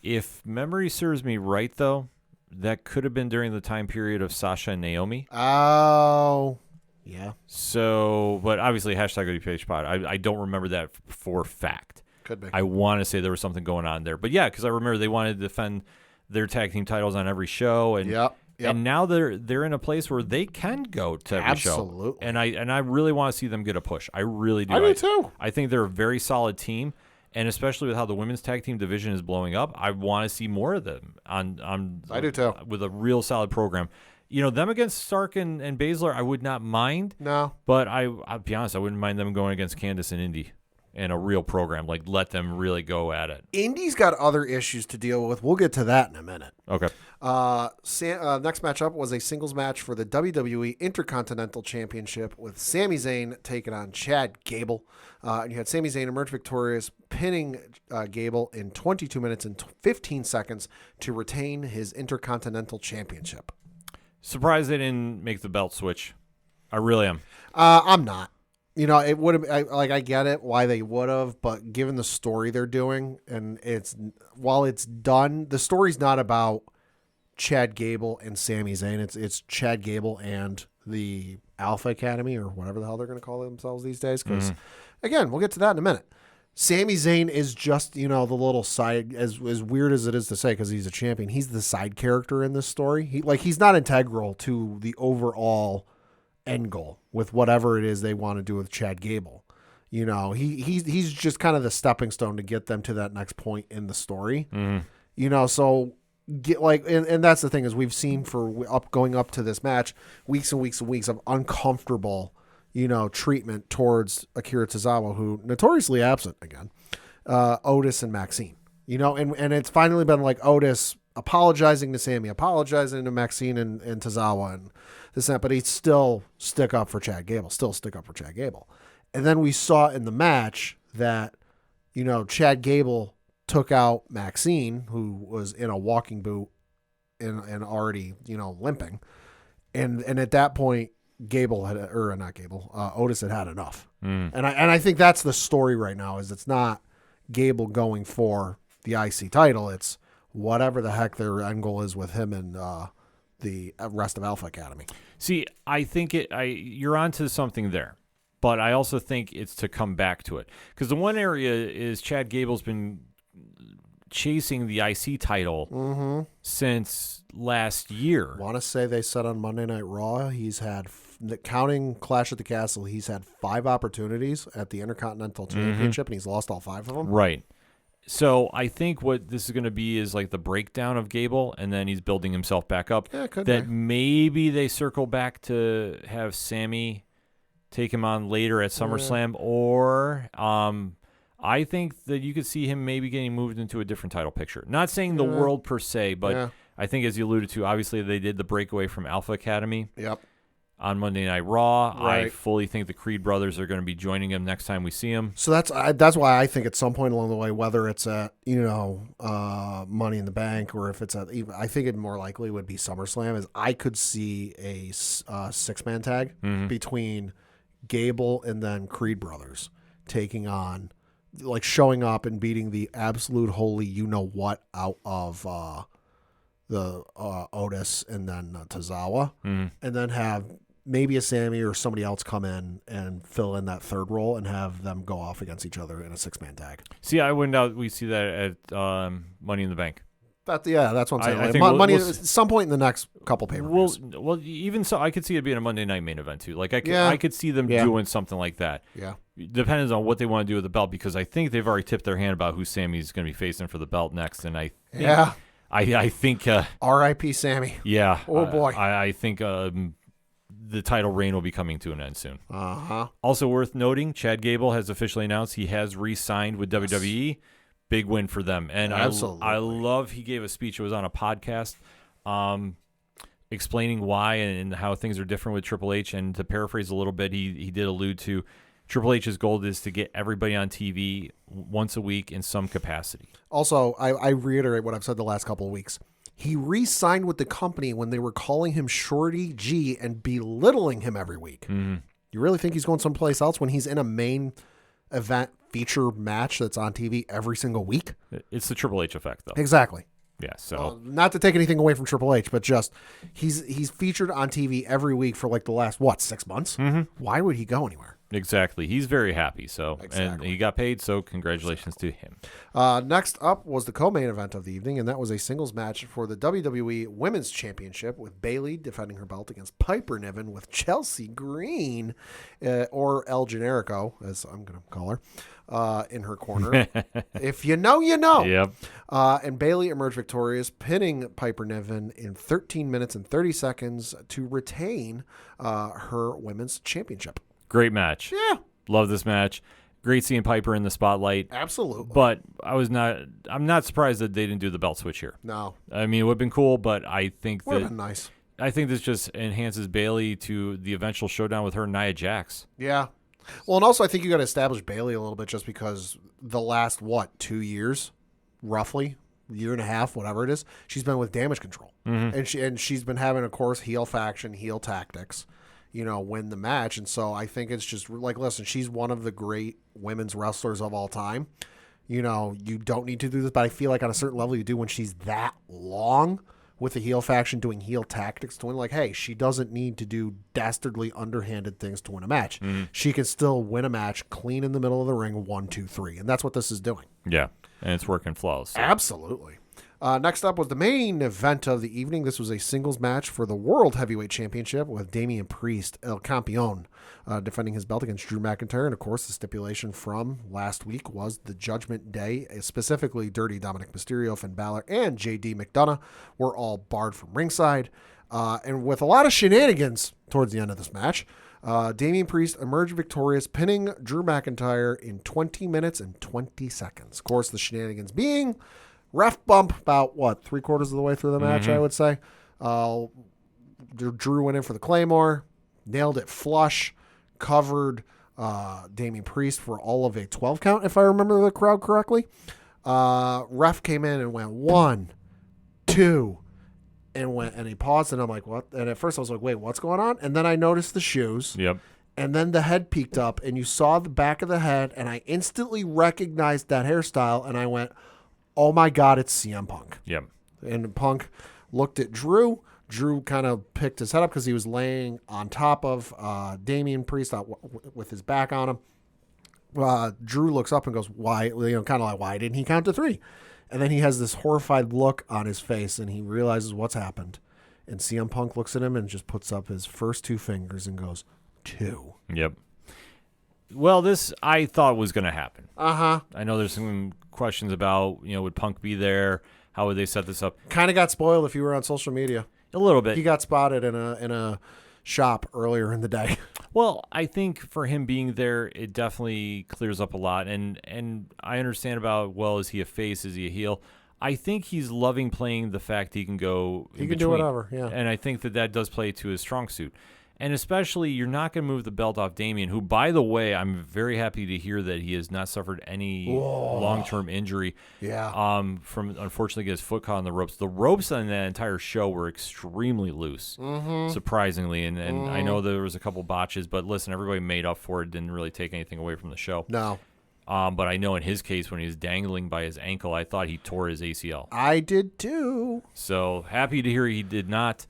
If memory serves me right, though, that could have been during the time period of Sasha and Naomi. Oh, yeah. So, but obviously, hashtag ODPH pod. I don't remember that for fact. Could be. I want to say there was something going on there. But yeah, because I remember they wanted to defend their tag team titles on every show. And Yep. And now they're in a place where they can go to every show. Absolutely. And I really want to see them get a push. I really do. I do too. I think they're a very solid team, and especially with how the women's tag team division is blowing up, I want to see more of them on I do too. With a real solid program. Them against Stark and Baszler, I would not mind. No. But I'll be honest, I wouldn't mind them going against Candice and Indy in a real program. Like, let them really go at it. Indy's got other issues to deal with. We'll get to that in a minute. Okay. Next matchup was a singles match for the WWE Intercontinental Championship with Sami Zayn taking on Chad Gable. And you had Sami Zayn emerge victorious, pinning Gable in 22 minutes and 15 seconds to retain his Intercontinental Championship. Surprised they didn't make the belt switch. I really am. I'm not. It would have, I get it why they would have, but given the story they're doing, and while it's done, the story's not about Chad Gable and Sami Zayn. It's Chad Gable and the Alpha Academy, or whatever the hell they're going to call themselves these days. Because, again, we'll get to that in a minute. Sami Zayn is just, the little side, as weird as it is to say, because he's a champion, he's the side character in this story. He's not integral to the overall end goal with whatever it is they want to do with Chad Gable. He's just kind of the stepping stone to get them to that next point in the story. So and that's the thing is we've seen going up to this match weeks and weeks and weeks of uncomfortable treatment towards Akira Tozawa, who notoriously absent again, Otis and Maxine. And it's finally been like Otis apologizing to Sammy, apologizing to Maxine and Tozawa and this and that, but he'd still stick up for Chad Gable. And then we saw in the match that, Chad Gable took out Maxine, who was in a walking boot and already, limping. And at that point, Otis had enough. And I think that's the story right now is it's not Gable going for the IC title. It's whatever the heck their end goal is with him and the rest of Alpha Academy. See, I think you're onto something there, but I also think it's to come back to it. Because the one area is Chad Gable's been chasing the IC title since last year. I want to say they said on Monday Night Raw, he's had, counting Clash at the Castle, he's had 5 opportunities at the Intercontinental Championship, and he's lost all 5 of them. Right. So I think what this is going to be is like the breakdown of Gable, and then he's building himself back up. Yeah, could that be. Maybe they circle back to have Sammy take him on later at SummerSlam, or I think that you could see him maybe getting moved into a different title picture. Not saying the world per se, but I think, as you alluded to, obviously they did the breakaway from Alpha Academy. Yep. On Monday Night Raw. Right. I fully think the Creed brothers are going to be joining him next time we see him. So that's why I think at some point along the way, whether it's at Money in the Bank or if it's at, I think it more likely would be SummerSlam, is I could see a 6-man tag between Gable and then Creed brothers taking on, like, showing up and beating the absolute holy you-know-what out of the Otis and then Tozawa, and then have maybe a Sammy or somebody else come in and fill in that third role and have them go off against each other in a 6-man tag. See, I wouldn't doubt we see that at Money in the Bank. That's what I'm saying. I Like, think money we'll at some point in the next couple pay-per-views. Well, even so, I could see it being a Monday night main event too. Like I could see them doing something like that. Yeah. Depends on what they want to do with the belt, because I think they've already tipped their hand about who Sammy's going to be facing for the belt next, and I think R.I.P. Sammy. Yeah. Oh boy. I think the title reign will be coming to an end soon. Uh-huh. Also worth noting, Chad Gable has officially announced he has re-signed with WWE. Big win for them. And Absolutely. I love he gave a speech. It was on a podcast explaining why and how things are different with Triple H. And to paraphrase a little bit, he did allude to Triple H's goal is to get everybody on TV once a week in some capacity. Also, I reiterate what I've said the last couple of weeks. He re-signed with the company when they were calling him Shorty G and belittling him every week. Mm-hmm. You really think he's going someplace else when he's in a main event feature match that's on TV every single week? It's the Triple H effect, though. Exactly. Yeah, so not to take anything away from Triple H, but just he's featured on TV every week for like the last 6 months. Mm-hmm. Why would he go anywhere? Exactly. He's very happy. So exactly. And he got paid, so congratulations to him. Next up was the co-main event of the evening, and that was a singles match for the WWE Women's Championship with Bayley defending her belt against Piper Niven with Chelsea Green, or El Generico, as I'm going to call her, in her corner. If you know, you know. Yep. And Bayley emerged victorious, pinning Piper Niven in 13 minutes and 30 seconds to retain her Women's Championship. Great match. Yeah. Love this match. Great seeing Piper in the spotlight. Absolutely. But I'm not surprised that they didn't do the belt switch here. No. I mean, it would have been cool, but I think would have been nice. I think this just enhances Bayley to the eventual showdown with her and Nia Jax. Yeah. Well, and also I think you got to establish Bayley a little bit just because the last, 2 years, roughly, year and a half, whatever it is, she's been with Damage Control. Mm-hmm. And she's been having, of course, heel faction, heel tactics, win the match. And so I think it's just like, listen, she's one of the great women's wrestlers of all time. You don't need to do this, but I feel like on a certain level you do when she's that long with the heel faction doing heel tactics to win. Like, hey, she doesn't need to do dastardly underhanded things to win a match. Mm-hmm. She can still win a match clean in the middle of the ring, 1, 2, 3. And that's what this is doing. Yeah, and it's working flawlessly. Absolutely. Next up was the main event of the evening. This was a singles match for the World Heavyweight Championship with Damian Priest, El Campeon, defending his belt against Drew McIntyre. And, of course, the stipulation from last week was the Judgment Day, specifically Dirty Dominic Mysterio, Finn Balor, and J.D. McDonough were all barred from ringside. And with a lot of shenanigans towards the end of this match, Damian Priest emerged victorious, pinning Drew McIntyre in 20 minutes and 20 seconds. Of course, the shenanigans being ref bump about, 3/4 of the way through the match, I would say. Drew went in for the Claymore, nailed it flush, covered Damian Priest for all of a 12 count, if I remember the crowd correctly. Ref came in and went 1, 2, and he paused, and I'm like, what? And at first I was like, wait, what's going on? And then I noticed the shoes. Yep. And then the head peeked up, and you saw the back of the head, and I instantly recognized that hairstyle, and I went, oh my God, it's CM Punk. Yep. And Punk looked at Drew. Drew kind of picked his head up because he was laying on top of Damian Priest with his back on him. Drew looks up and goes, why? Kind of like, why didn't he count to 3? And then he has this horrified look on his face, and he realizes what's happened. And CM Punk looks at him and just puts up his first 2 fingers and goes, 2. Yep. Well, this I thought was going to happen. Uh-huh. I know there's some questions about, would Punk be there? How would they set this up? Kind of got spoiled if you were on social media. A little bit. He got spotted in a shop earlier in the day. Well, I think for him being there, it definitely clears up a lot. And I understand about, well, is he a face? Is he a heel? I think he's loving playing the fact he can go He in can do between. whatever, yeah. And I think that does play to his strong suit. And especially, you're not going to move the belt off Damian, who, by the way, I'm very happy to hear that he has not suffered any long-term injury. Yeah. From unfortunately getting his foot caught on the ropes. The ropes on that entire show were extremely loose, surprisingly. And I know there was a couple botches, but listen, everybody made up for it. Didn't really take anything away from the show. No. But I know in his case, when he was dangling by his ankle, I thought he tore his ACL. I did too. So happy to hear he did not.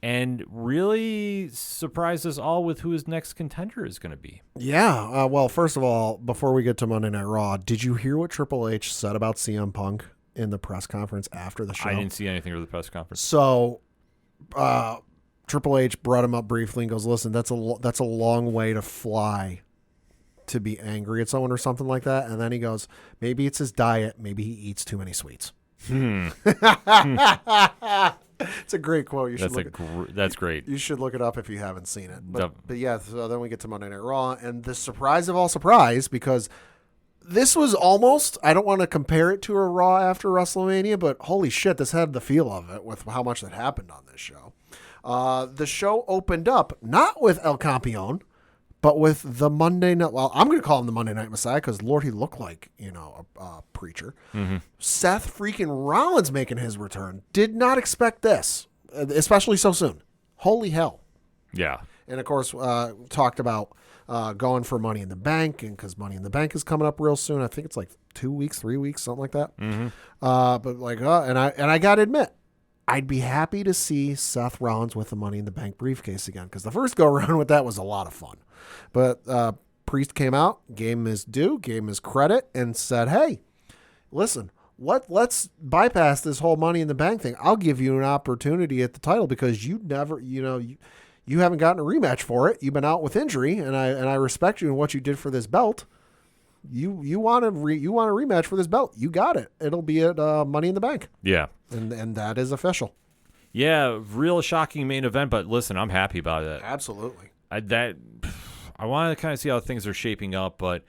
And really surprised us all with who his next contender is going to be. Yeah. Well, first of all, before we get to Monday Night Raw, did you hear what Triple H said about CM Punk in the press conference after the show? I didn't see anything with the press conference. So, Triple H brought him up briefly and goes, "Listen, that's a long way to fly to be angry at someone or something like that." And then he goes, "Maybe it's his diet. Maybe he eats too many sweets." It's a great quote. You should That's great. You should look it up if you haven't seen it. But yeah, so then we get to Monday Night Raw, and the surprise of all surprise, because this was almost, I don't want to compare it to a Raw after WrestleMania, but holy shit, this had the feel of it with how much that happened on this show. The show opened up not with El Campeon, but with the Monday Night, well, I'm going to call him the Monday Night Messiah because, Lord, he looked like, a preacher. Mm-hmm. Seth freaking Rollins making his return. Did not expect this, especially so soon. Holy hell. Yeah. And, of course, talked about going for Money in the Bank, and because Money in the Bank is coming up real soon. I think it's like 2 weeks, 3 weeks, something like that. Mm-hmm. And I got to admit, I'd be happy to see Seth Rollins with the Money in the Bank briefcase again, because the first go-around with that was a lot of fun. But Priest came out, gave him his due, gave him his credit, and said, "Hey, listen, let's bypass this whole Money in the Bank thing. I'll give you an opportunity at the title because you never, you haven't gotten a rematch for it. You've been out with injury, and I respect you and what you did for this belt. You want a rematch for this belt. You got it. It'll be at Money in the Bank." Yeah. And that is official. Yeah, real shocking main event, but listen, I'm happy about it. Absolutely. I want to kind of see how things are shaping up, but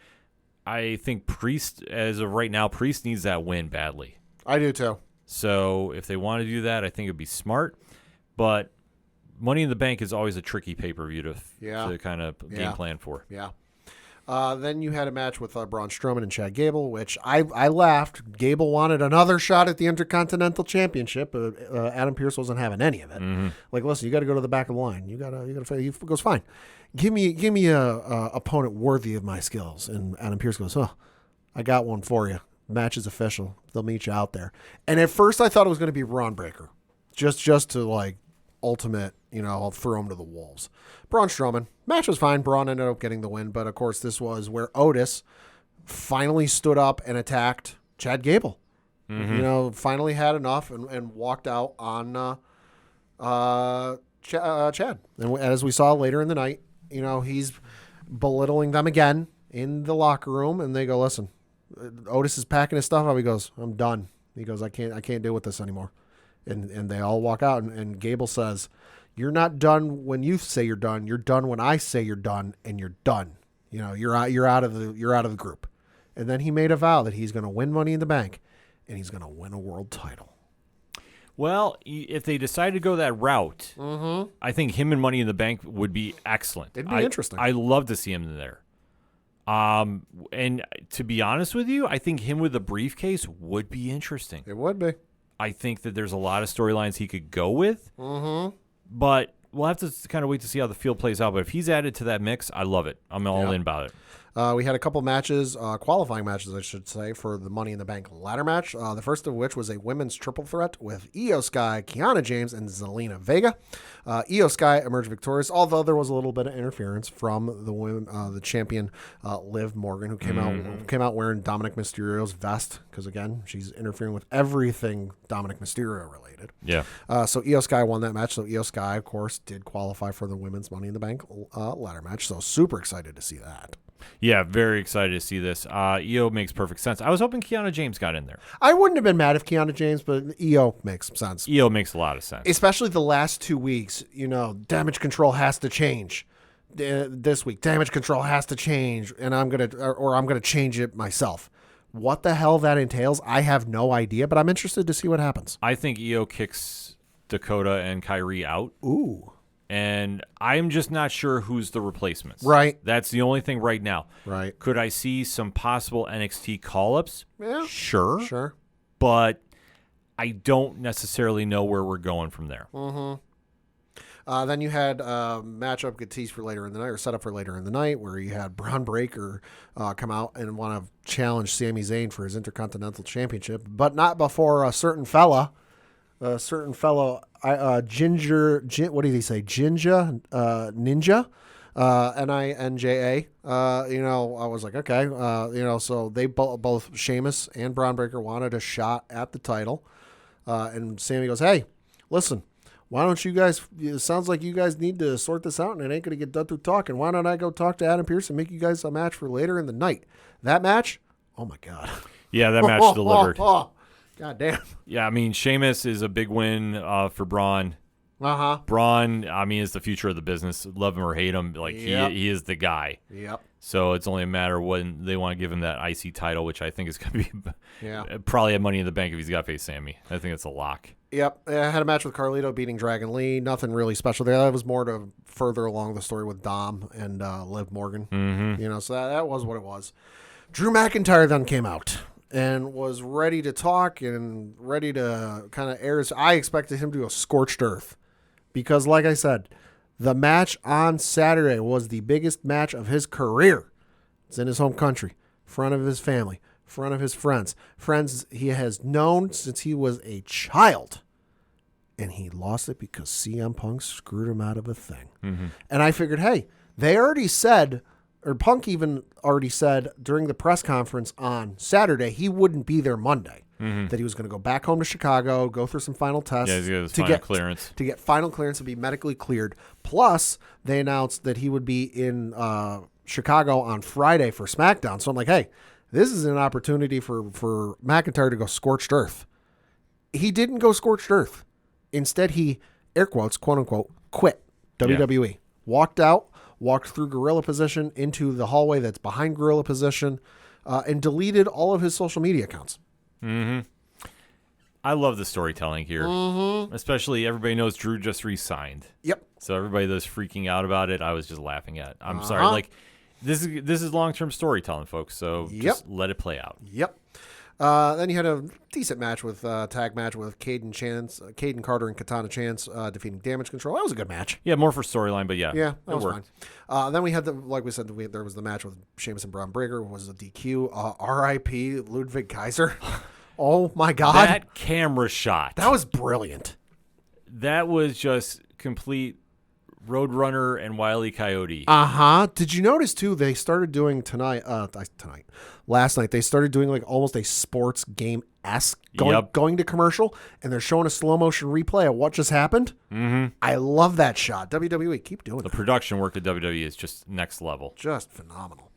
I think Priest, as of right now, Priest needs that win badly. I do too. So if they want to do that, I think it'd be smart. But Money in the Bank is always a tricky pay-per-view to kind of game plan for. Yeah. Then you had a match with Braun Strowman and Chad Gable, which I laughed. Gable wanted another shot at the Intercontinental Championship, but Adam Pearce wasn't having any of it. Mm-hmm. Like, listen, you got to go to the back of the line. You gotta. He goes, fine. Give me a opponent worthy of my skills. And Adam Pearce goes, "Oh, I got one for you. Match is official. They'll meet you out there." And at first, I thought it was going to be Braun Breaker, just to like ultimate, I'll throw him to the wolves. Braun Strowman. Match was fine. Braun ended up getting the win, but of course this was where Otis finally stood up and attacked Chad Gable. Mm-hmm. Finally had enough and walked out on Chad. And as we saw later in the night, he's belittling them again in the locker room, and they go, "Listen, Otis is packing his stuff up." He goes, "I'm done." He goes, I can't deal with this anymore." And they all walk out, and Gable says, "You're not done when you say you're done. You're done when I say you're done, and you're done. You're out of the group." And then he made a vow that he's going to win Money in the Bank, and he's going to win a world title. Well, if they decide to go that route, I think him and Money in the Bank would be excellent. It'd be interesting. I love to see him there. And to be honest with you, I think him with the briefcase would be interesting. It would be. I think that there's a lot of storylines he could go with, but we'll have to kind of wait to see how the field plays out. But if he's added to that mix, I love it. I'm all in about it. We had a couple matches, qualifying matches, I should say, for the Money in the Bank ladder match. The first of which was a women's triple threat with Io Sky, Kiana James, and Zelina Vega. Io Sky emerged victorious, although there was a little bit of interference from the women, the champion Liv Morgan, who came out wearing Dominic Mysterio's vest, because again, she's interfering with everything Dominic Mysterio related. Yeah. So Io Sky won that match. So Io Sky, of course, did qualify for the women's Money in the Bank ladder match. So super excited to see that. Yeah, very excited to see this. Io makes perfect sense. I was hoping Kiana James got in there. I wouldn't have been mad if Kiana James, but Io makes sense. Io makes a lot of sense. Especially the last 2 weeks, Damage Control has to change. this week. Damage control has to change, and I'm gonna change it myself. What the hell that entails, I have no idea, but I'm interested to see what happens. I think Io kicks Dakota and Kyrie out. Ooh. And I'm just not sure who's the replacements. Right. That's the only thing right now. Right. Could I see some possible NXT call-ups? Yeah. Sure. But I don't necessarily know where we're going from there. Mm-hmm. Then you had a matchup get teased for later in the night, or set up for later in the night, where you had Braun Breaker come out and want to challenge Sami Zayn for his Intercontinental Championship, but not before a certain fellow, Ginger, what did he say? Ninja, Ninja. I was like, okay. So they both Sheamus and Braun Breaker wanted a shot at the title. And Sammy goes, hey, listen, why don't you guys, it sounds like you guys need to sort this out and it ain't going to get done through talking. Why don't I go talk to Adam Pearce and make you guys a match for later in the night? That match? Oh my God. Yeah, that match delivered. God damn. Yeah, I mean, Sheamus is a big win for Braun. Uh-huh. Braun, I mean, is the future of the business. Love him or hate him, like he is the guy. Yep. So it's only a matter when they want to give him that IC title, which I think is going to be probably at Money in the Bank if he's got to face Sammy. I think it's a lock. Yep. I had a match with Carlito beating Dragon Lee. Nothing really special there. That was more to further along the story with Dom and Liv Morgan. Mm-hmm. So that was what it was. Drew McIntyre then came out and was ready to talk and ready to kind of air his... I expected him to go scorched earth because, like I said, the match on Saturday was the biggest match of his career. It's in his home country, front of his family, front of his friends he has known since he was a child. And he lost it because CM Punk screwed him out of a thing. Mm-hmm. And I figured, hey, they already said... or Punk even already said during the press conference on Saturday he wouldn't be there Monday, that he was going to go back home to Chicago, go through some final tests he's got his final clearance. To get final clearance and be medically cleared. Plus, they announced that he would be in Chicago on Friday for SmackDown. So I'm like, hey, this is an opportunity for McIntyre to go scorched earth. He didn't go scorched earth. Instead, he, air quotes, quote unquote, quit WWE. Walked out. Walked through gorilla position into the hallway that's behind gorilla position, and deleted all of his social media accounts. Mm-hmm. I love the storytelling here. Mm-hmm. Especially everybody knows Drew just re-signed. Yep. So everybody that's freaking out about it, I was just laughing at. I'm sorry. Like, this is long-term storytelling, folks. So just let it play out. Yep. Then you had a decent match with tag match with Caden Carter and Katana Chance defeating Damage Control. That was a good match. Yeah, more for storyline, but yeah, that was worked. fine. Then we had like we said, there was the match with Sheamus and Braun Breaker. Was a DQ. R.I.P. Ludwig Kaiser. Oh my God, that camera shot. That was brilliant. That was just complete Roadrunner and Wile E. Coyote. Did you notice too? They started doing last night. They started doing like almost a sports game-esque going to commercial, and they're showing a slow motion replay of what just happened. Mm-hmm. I love that shot. WWE, keep doing the that. production work at WWE is just next level. Just phenomenal.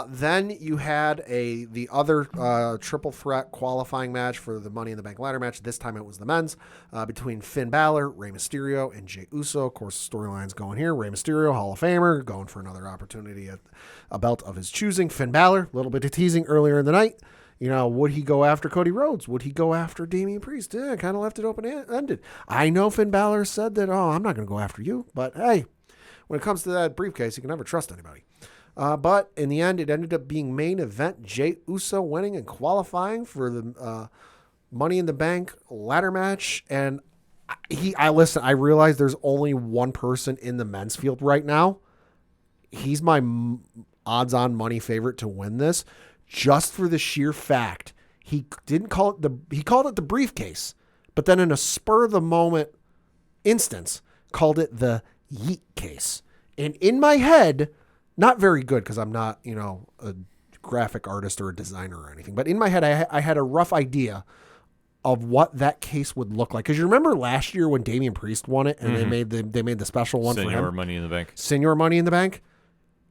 Then you had the other triple threat qualifying match for the Money in the Bank ladder match. This time it was the men's between Finn Balor, Rey Mysterio, and Jey Uso. Of course, storylines going here. Rey Mysterio, Hall of Famer, going for another opportunity at a belt of his choosing. Finn Balor, a little bit of teasing earlier in the night. Would he go after Cody Rhodes? Would he go after Damian Priest? Yeah, kind of left it open-ended. I know Finn Balor said that, I'm not going to go after you. But, hey, when it comes to that briefcase, you can never trust anybody. But in the end, it ended up being main event. Jey Uso winning and qualifying for the Money in the Bank ladder match. And I realize there's only one person in the men's field right now. He's my odds-on money favorite to win this, just for the sheer fact he didn't call it he called it the briefcase, but then in a spur of the moment instance called it the yeet case. And in my head, not very good because I'm not, a graphic artist or a designer or anything, but in my head, I had a rough idea of what that case would look like. Because you remember last year when Damian Priest won it and they made the special one for him? Senior Money in the Bank. Senior Money in the Bank.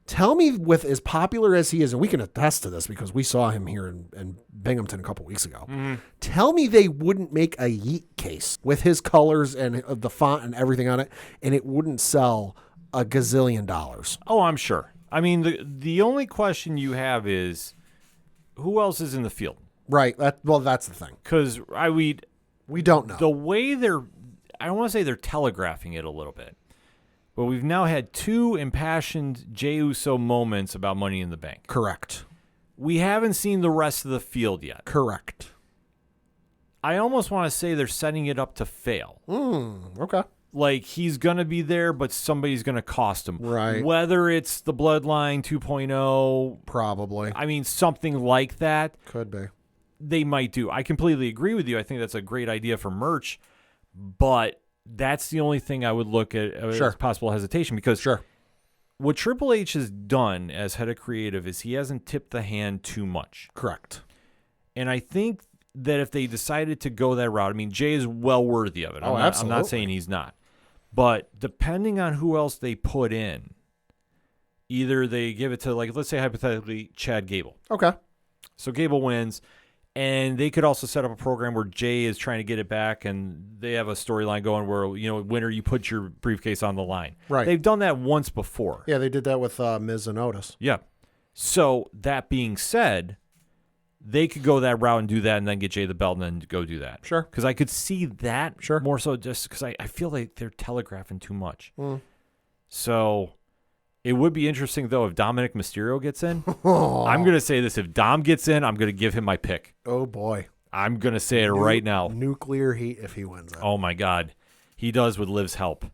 Tell me, with as popular as he is, and we can attest to this because we saw him here in Binghamton a couple weeks ago. Mm-hmm. Tell me they wouldn't make a yeet case with his colors and the font and everything on it, and it wouldn't sell a gazillion dollars. Oh, I'm sure. I mean, the only question you have is who else is in the field? Right. That's the thing. Because We don't know. the way I don't want to say they're telegraphing it a little bit, but we've now had 2 impassioned Jey Uso moments about Money in the Bank. Correct. We haven't seen the rest of the field yet. Correct. I almost want to say they're setting it up to fail. Okay. Like, he's going to be there, but somebody's going to cost him. Right. Whether it's the Bloodline 2.0. Probably. I mean, something like that. Could be. They might do. I completely agree with you. I think that's a great idea for merch, but that's the only thing I would look at as possible hesitation, because what Triple H has done as head of creative is he hasn't tipped the hand too much. Correct. And I think that if they decided to go that route, I mean, Jay is well worthy of it. Absolutely. I'm not saying he's not. But depending on who else they put in, either they give it to, like, let's say hypothetically, Chad Gable. Okay. So Gable wins, and they could also set up a program where Jay is trying to get it back, and they have a storyline going where, winner, you put your briefcase on the line. Right. They've done that once before. Yeah, they did that with Miz and Otis. Yeah. So that being said, they could go that route and do that and then get Jay the belt and then go do that. Sure. Because I could see that Sure. more so just because I feel like they're telegraphing too much. So it would be interesting, though, if Dominic Mysterio gets in. I'm going to say this. If Dom gets in, I'm going to give him my pick. Oh, boy. I'm going to say it right now. Nuclear heat if he wins it. Oh, my God. He does with Liv's help.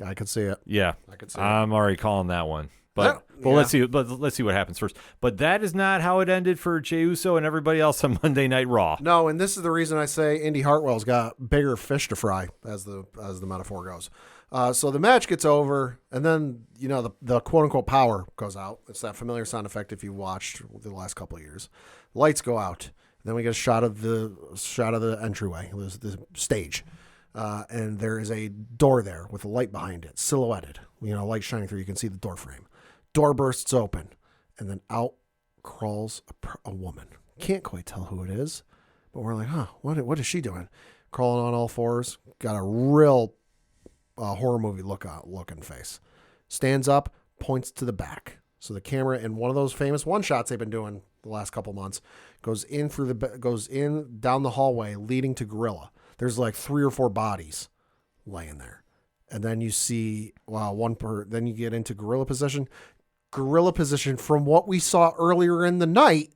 I could see it. Yeah. I could see it. I'm already calling that one. But let's see. Let's see what happens first. But that is not how it ended for Jey Uso and everybody else on Monday Night Raw. No, and this is the reason I say Indy Hartwell's got bigger fish to fry, as the metaphor goes. So the match gets over, and then the quote unquote power goes out. It's that familiar sound effect if you watched the last couple of years. Lights go out, and then we get a shot of the entryway, the stage, and there is a door there with a light behind it, silhouetted. Light shining through. You can see the door frame. Door bursts open, and then out crawls a woman. Can't quite tell who it is, but we're like, what is she doing? Crawling on all fours, got a real horror movie looking face. Stands up, points to the back. So the camera, in one of those famous one shots they've been doing the last couple months, goes in down the hallway leading to Gorilla. There's like 3 or 4 bodies laying there, and then you see then you get into Gorilla position. Gorilla position, from what we saw earlier in the night,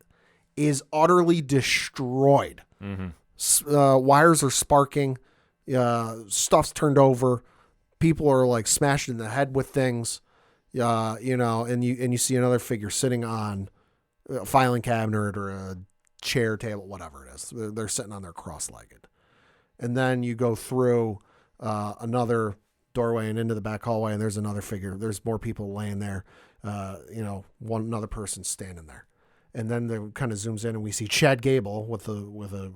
is utterly destroyed. Wires are sparking, stuff's turned over, people are like smashed in the head with things, and you see another figure sitting on a filing cabinet or a chair, table, whatever it is. They're sitting on there cross-legged, and then you go through another doorway and into the back hallway, and there's another figure. There's more people laying there. Another person standing there, and then the kind of zooms in, and we see Chad Gable with a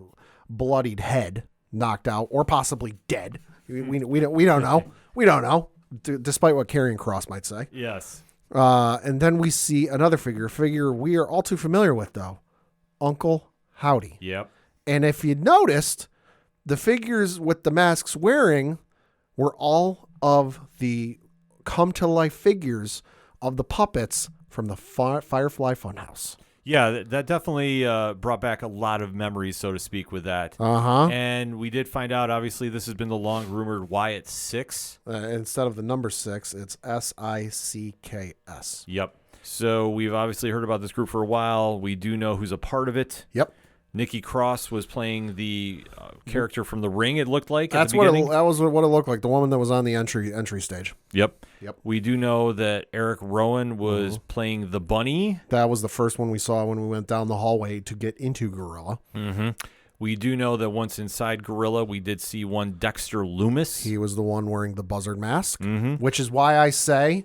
bloodied head, knocked out or possibly dead. We don't know. We don't know, despite what Karrion Kross might say. Yes. And then we see another figure we are all too familiar with, though, Uncle Howdy. Yep. And if you noticed, the figures with the masks wearing were all of the come-to-life figures of the puppets from the Firefly Funhouse. Yeah, that definitely brought back a lot of memories, so to speak, with that. And we did find out, obviously, this has been the long-rumored Wyatt 6. Instead of the number 6, it's SICKS. Yep. So we've obviously heard about this group for a while. We do know who's a part of it. Yep. Nikki Cross was playing the character from The Ring, it looked like. That was what it looked like, the woman that was on the entry stage. Yep. We do know that Eric Rowan was playing the Bunny. That was the first one we saw when we went down the hallway to get into Gorilla. We do know that once inside Gorilla, we did see one Dexter Loomis. He was the one wearing the buzzard mask, which is why I say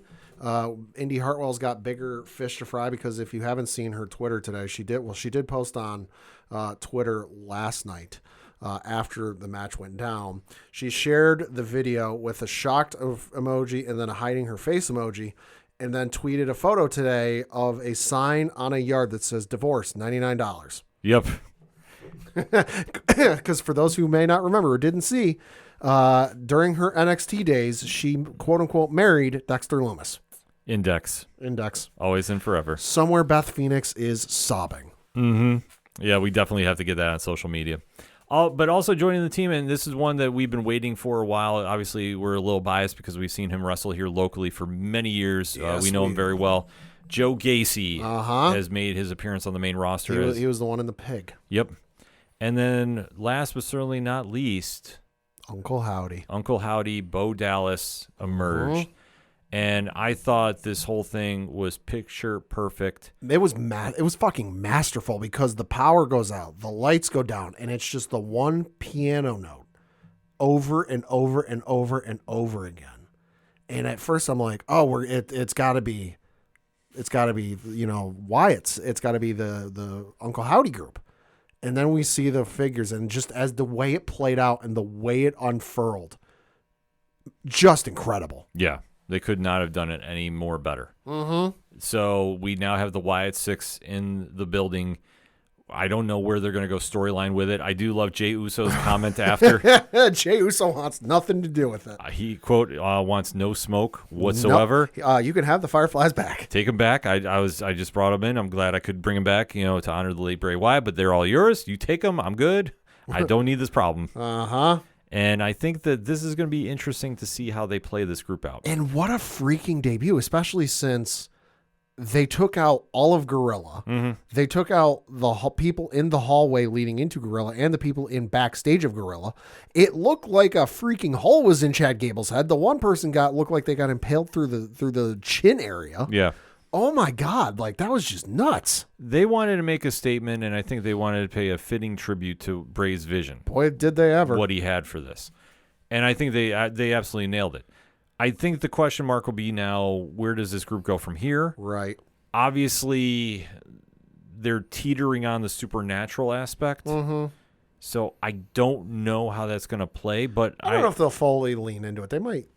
Indy Hartwell's got bigger fish to fry, because if you haven't seen her Twitter today, she did post on Twitter last night after the match went down. She shared the video with a shocked emoji and then a hiding her face emoji, and then tweeted a photo today of a sign on a yard that says divorce, $99. Yep. Because for those who may not remember or didn't see, During her NXT days, she quote unquote married Dexter Lumis. Index. Always and forever. Somewhere Beth Phoenix is sobbing. Mm-hmm. Yeah, we definitely have to get that on social media. But also joining the team, and this is one that we've been waiting for a while. Obviously, we're a little biased because we've seen him wrestle here locally for many years. Yes, we know him very well. Joe Gacy has made his appearance on the main roster. He was the one in the pig. Yep. And then last but certainly not least, Uncle Howdy. Bo Dallas emerged. And I thought this whole thing was picture perfect. It was fucking masterful because the power goes out, the lights go down, and it's just the one piano note over and over and over and over again. And at first I'm like, oh, it's got to be, Wyatt's. It's got to be the Uncle Howdy group. And then we see the figures, and just as the way it played out and the way it unfurled, just incredible. Yeah. They could not have done it any more better. Mm-hmm. So we now have the Wyatt Six in the building. I don't know where they're going to go storyline with it. I do love Jey Uso's comment after. Jey Uso wants nothing to do with it. He, quote, wants no smoke whatsoever. No, you can have the Fireflies back. Take them back. I just brought them in. I'm glad I could bring them back, to honor the late Bray Wyatt, but they're all yours. You take them. I'm good. I don't need this problem. Uh-huh. And I think that this is going to be interesting to see how they play this group out. And what a freaking debut, especially since they took out all of Gorilla. Mm-hmm. They took out the people in the hallway leading into Gorilla and the people in backstage of Gorilla. It looked like a freaking hole was in Chad Gable's head. The one person looked like they got impaled through the chin area. Yeah. Oh my God, that was just nuts. They wanted to make a statement, and I think they wanted to pay a fitting tribute to Bray's vision. Boy, did they ever. What he had for this. And I think they absolutely nailed it. I think the question mark will be now, where does this group go from here? Right. Obviously, they're teetering on the supernatural aspect. Mm-hmm. So I don't know how that's going to play, but I don't know if they'll fully lean into it. They might,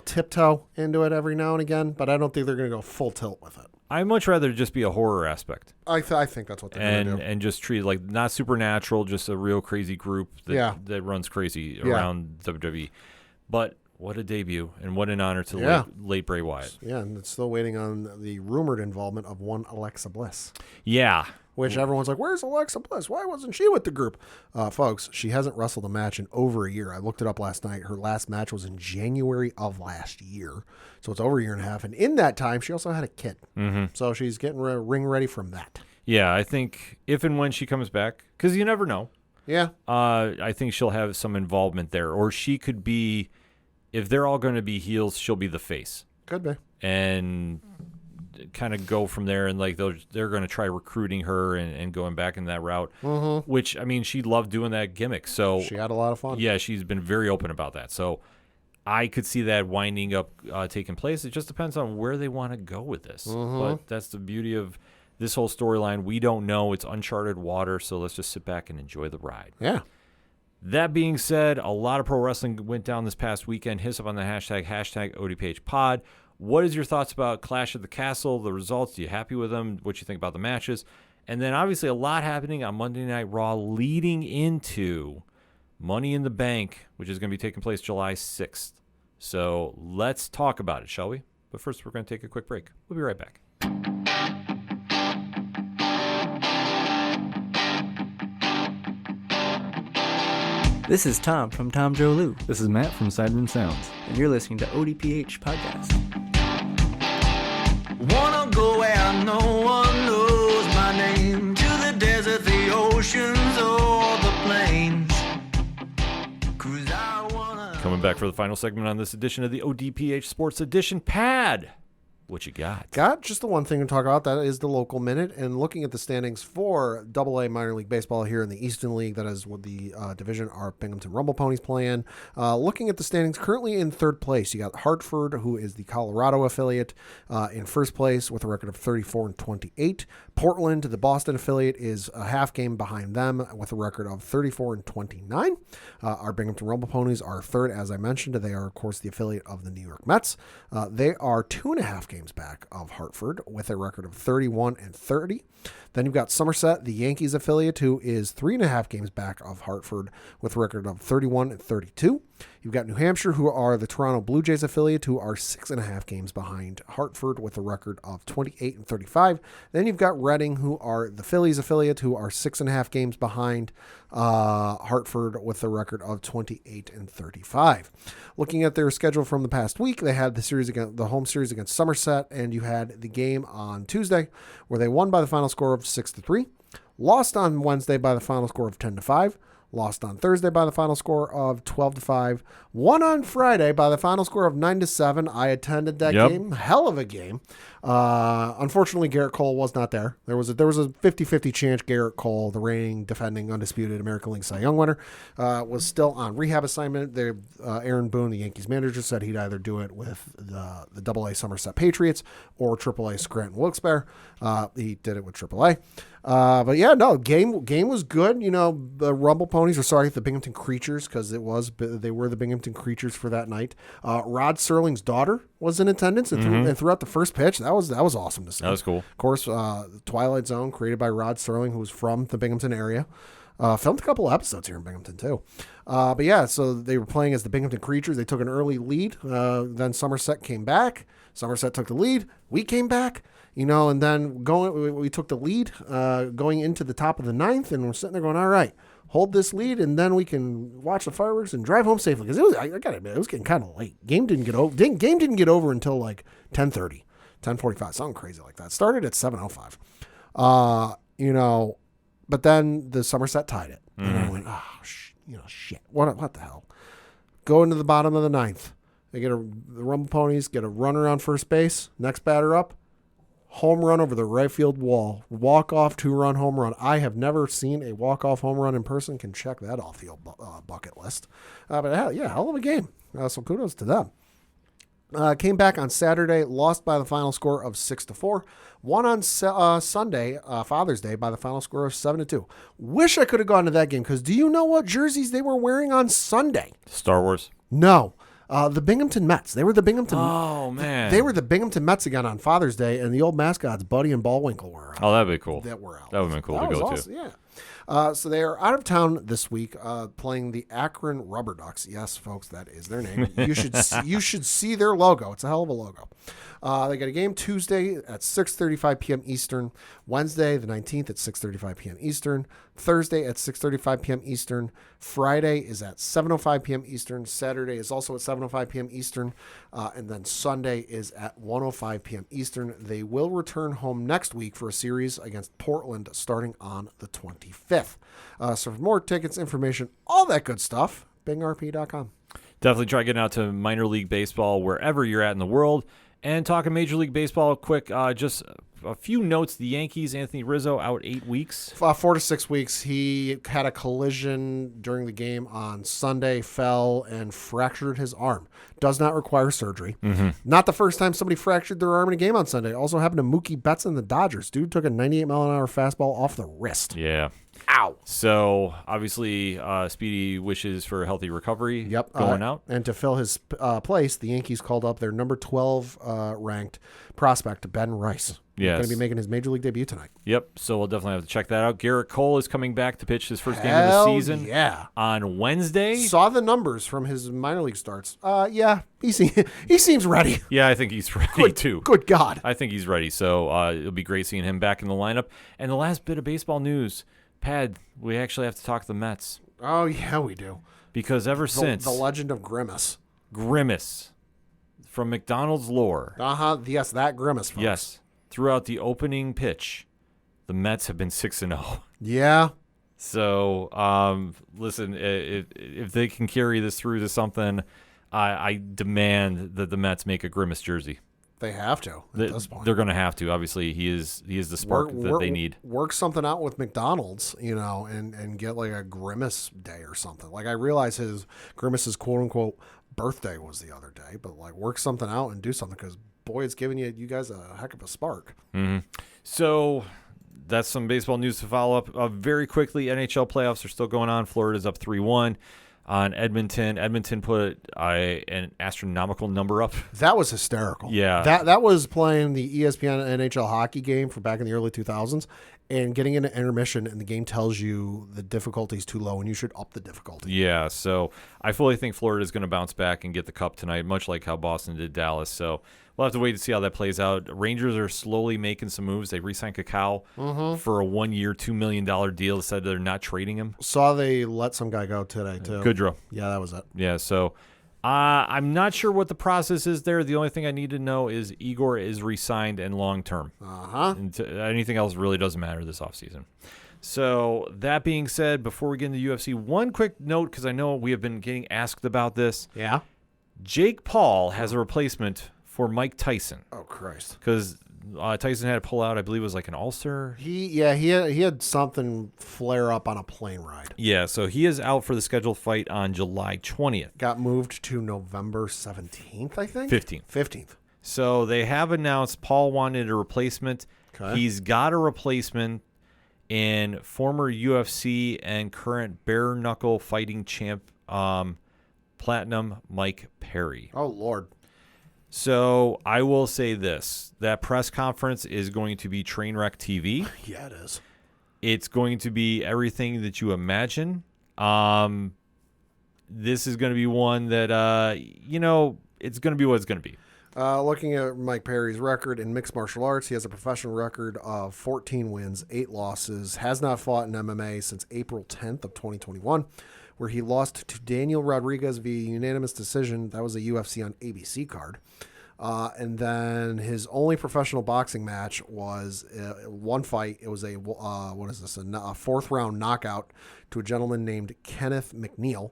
tiptoe into it every now and again, but I don't think they're going to go full tilt with it. I'd much rather just be a horror aspect. I think that's what they're going to do. And just treat it like not supernatural, just a real crazy group that runs crazy around WWE. But what a debut, and what an honor to late Bray Wyatt. Yeah, and it's still waiting on the rumored involvement of one Alexa Bliss. Yeah. Which everyone's like, where's Alexa Bliss? Why wasn't she with the group? Folks, she hasn't wrestled a match in over a year. I looked it up last night. Her last match was in January of last year. So it's over a year and a half. And in that time, she also had a kid. Mm-hmm. So she's getting ring ready from that. Yeah, I think if and when she comes back, because you never know. Yeah. I think she'll have some involvement there. Or she could be, if they're all going to be heels, she'll be the face. Could be. And kind of go from there, and they're going to try recruiting her and going back in that route, which, I mean, she loved doing that gimmick. So she had a lot of fun. Yeah, she's been very open about that. So I could see that winding up taking place. It just depends on where they want to go with this. But that's the beauty of this whole storyline. We don't know. It's uncharted water, so let's just sit back and enjoy the ride. Yeah. That being said, a lot of pro wrestling went down this past weekend. Hit us up on the hashtag ODPH pod. What is your thoughts about Clash at the Castle, the results? Are you happy with them? What you think about the matches? And then obviously a lot happening on Monday Night Raw leading into Money in the Bank, which is going to be taking place July 6th. So let's talk about it, shall we? But first, we're going to take a quick break. We'll be right back. This is Tom from Tom Joe Lou, This is Matt from Sidemen Sounds. and you're listening to ODPH Podcast. Wanna go where no one knows my name, to the desert, the oceans, or the plains. 'Cause I wanna... Coming back for the final segment on this edition of the ODPH Sports Edition. Pad, what you got? Got just the one thing to talk about. That is the local minute. And looking at the standings for AA minor league baseball here in the Eastern League, that is what the division our Binghamton Rumble Ponies play in. Looking at the standings, currently in third place, you got Hartford, who is the Colorado affiliate, in first place with a record of 34-28. Portland, the Boston affiliate, is a half game behind them with a record of 34-29. Our Binghamton Rumble Ponies are third, as I mentioned. They are, of course, the affiliate of the New York Mets. They are 2.5 games back of Hartford with a record of 31-30. Then you've got Somerset, the Yankees affiliate, who is 3.5 games back of Hartford with a record of 31-32. You've got New Hampshire, who are the Toronto Blue Jays affiliate, who are 6.5 games behind Hartford with a record of 28-35. Then you've got Reading, who are the Phillies affiliate, who are 6.5 games behind Hartford with a record of 28-35. Looking at their schedule from the past week, they had the home series against Somerset, and you had the game on Tuesday where they won by the final score of 6-3, lost on Wednesday by the final score of 10-5. Lost on Thursday by the final score of 12-5. Won on Friday by the final score of 9-7. I attended that game. Hell of a game. Unfortunately, Garrett Cole was not there. There was a 50-50 chance Garrett Cole, the reigning, defending, undisputed American League Cy Young winner, was still on rehab assignment. Aaron Boone, the Yankees manager, said he'd either do it with the AA Somerset Patriots or AAA Scranton Wilkes-Barre. He did it with AAA. But yeah, no, game was good. You know, the Rumble Ponies, the Binghamton Creatures, because they were the Binghamton Creatures for that night. Rod Serling's daughter was in attendance and throughout the first pitch. That was awesome to see. That was cool. Of course, Twilight Zone, created by Rod Serling, who was from the Binghamton area. Filmed a couple of episodes here in Binghamton too. But yeah, so they were playing as the Binghamton Creatures. They took an early lead. Then Somerset came back. Somerset took the lead. We came back. You know, and then we took the lead going into the top of the ninth, and we're sitting there going, all right, hold this lead, and then we can watch the fireworks and drive home safely. Because I gotta admit, it was getting kind of late. Game didn't get over until like 10:30, 10:45, something crazy like that. Started at 7:05. You know, but then the Somerset tied it, and I went, shit, what the hell? Go into the bottom of the ninth. They the Rumble Ponies get a runner on first base. Next batter up. Home run over the right field wall. Walk-off 2-run home run. I have never seen a walk-off home run in person. Can check that off the bucket list. But hell of a game. So kudos to them. Came back on Saturday, lost by the final score of 6-4. Won on Sunday, Father's Day, by the final score of 7-2. Wish I could have gone to that game, because do you know what jerseys they were wearing on Sunday? Star Wars. No. The Binghamton Mets. They were the Binghamton. Oh man, they were the Binghamton Mets again on Father's Day, and the old mascots, Buddy and Ballwinkle, were out. Oh, that'd be cool. That were out. That would have been cool that to go awesome. to. Yeah. So they are out of town this week, playing the Akron Rubber Ducks. Yes, folks, that is their name. You should see their logo. It's a hell of a logo. They got a game Tuesday at 6:35 p.m. Eastern, Wednesday the 19th at 6:35 p.m. Eastern, Thursday at 6:35 p.m. Eastern, Friday is at 7:05 p.m. Eastern, Saturday is also at 7:05 p.m. Eastern, and then Sunday is at 1:05 p.m. Eastern. They will return home next week for a series against Portland starting on the 25th. So for more tickets, information, all that good stuff, bingrp.com. Definitely try getting out to minor league baseball wherever you're at in the world. And talking Major League Baseball quick, just a few notes. The Yankees, Anthony Rizzo, out 8 weeks. 4 to 6 weeks. He had a collision during the game on Sunday, fell, and fractured his arm. Does not require surgery. Mm-hmm. Not the first time somebody fractured their arm in a game on Sunday. Also happened to Mookie Betts and the Dodgers. Dude took a 98-mile-an-hour fastball off the wrist. Yeah. Ow. So, obviously, Speedy wishes for a healthy recovery going out. And to fill his place, the Yankees called up their number 12 ranked prospect, Ben Rice. Yes. Going to be making his Major League debut tonight. Yep, so we'll definitely have to check that out. Garrett Cole is coming back to pitch his first game of the season on Wednesday. Saw the numbers from his minor league starts. He seems ready. Yeah, I think he's ready too. Good God. I think he's ready, so it'll be great seeing him back in the lineup. And the last bit of baseball news, Pad, we actually have to talk the Mets. Oh, yeah, we do. Because since the legend of Grimace. Grimace from McDonald's lore. Yes, that Grimace, folks. Yes. Throughout the opening pitch, the Mets have been 6-0. Yeah. So, listen, if they can carry this through to something, I demand that the Mets make a Grimace jersey. They have to at this point. They're going to have to. Obviously, he is the spark that they need. Work something out with McDonald's, and get like a Grimace day or something. Like, I realize Grimace's quote unquote birthday was the other day, but like work something out and do something, because boy, it's giving you guys a heck of a spark. Mm-hmm. So that's some baseball news to follow up. Very quickly, NHL playoffs are still going on. Florida's up 3-1 on Edmonton. Edmonton put an astronomical number up. That was hysterical. Yeah. That was playing the ESPN NHL hockey game from back in the early 2000s, and getting into intermission and the game tells you the difficulty is too low and you should up the difficulty. Yeah, so I fully think Florida is going to bounce back and get the cup tonight, much like how Boston did Dallas. So we'll have to wait to see how that plays out. Rangers are slowly making some moves. They re-signed Cacao for a 1-year, $2 million deal. They said they're not trading him. Saw they let some guy go today, too. Goodrow. Yeah, that was it. Yeah, so I'm not sure what the process is there. The only thing I need to know is Igor is re-signed and long-term. And anything else really doesn't matter this offseason. So that being said, before we get into UFC, one quick note, because I know we have been getting asked about this. Yeah? Jake Paul has a replacement for Mike Tyson. Oh, Christ. Because Tyson had to pull out, I believe it was like an ulcer. He had something flare up on a plane ride. Yeah, so he is out for the scheduled fight on July 20th. Got moved to November 17th, I think? 15th. So they have announced Paul wanted a replacement. Okay. He's got a replacement in former UFC and current bare knuckle fighting champ Platinum Mike Perry. Oh, Lord. So I will say this. That press conference is going to be Trainwreck TV. Yeah, it is. It's going to be everything that you imagine. This is going to be one that, it's going to be what it's going to be. Looking at Mike Perry's record in mixed martial arts, he has a professional record of 14 wins, 8 losses, has not fought in MMA since April 10th of 2021, where he lost to Daniel Rodriguez via unanimous decision. That was a UFC on ABC card. And then his only professional boxing match was one fight. It was a 4th round knockout to a gentleman named Kenneth McNeil.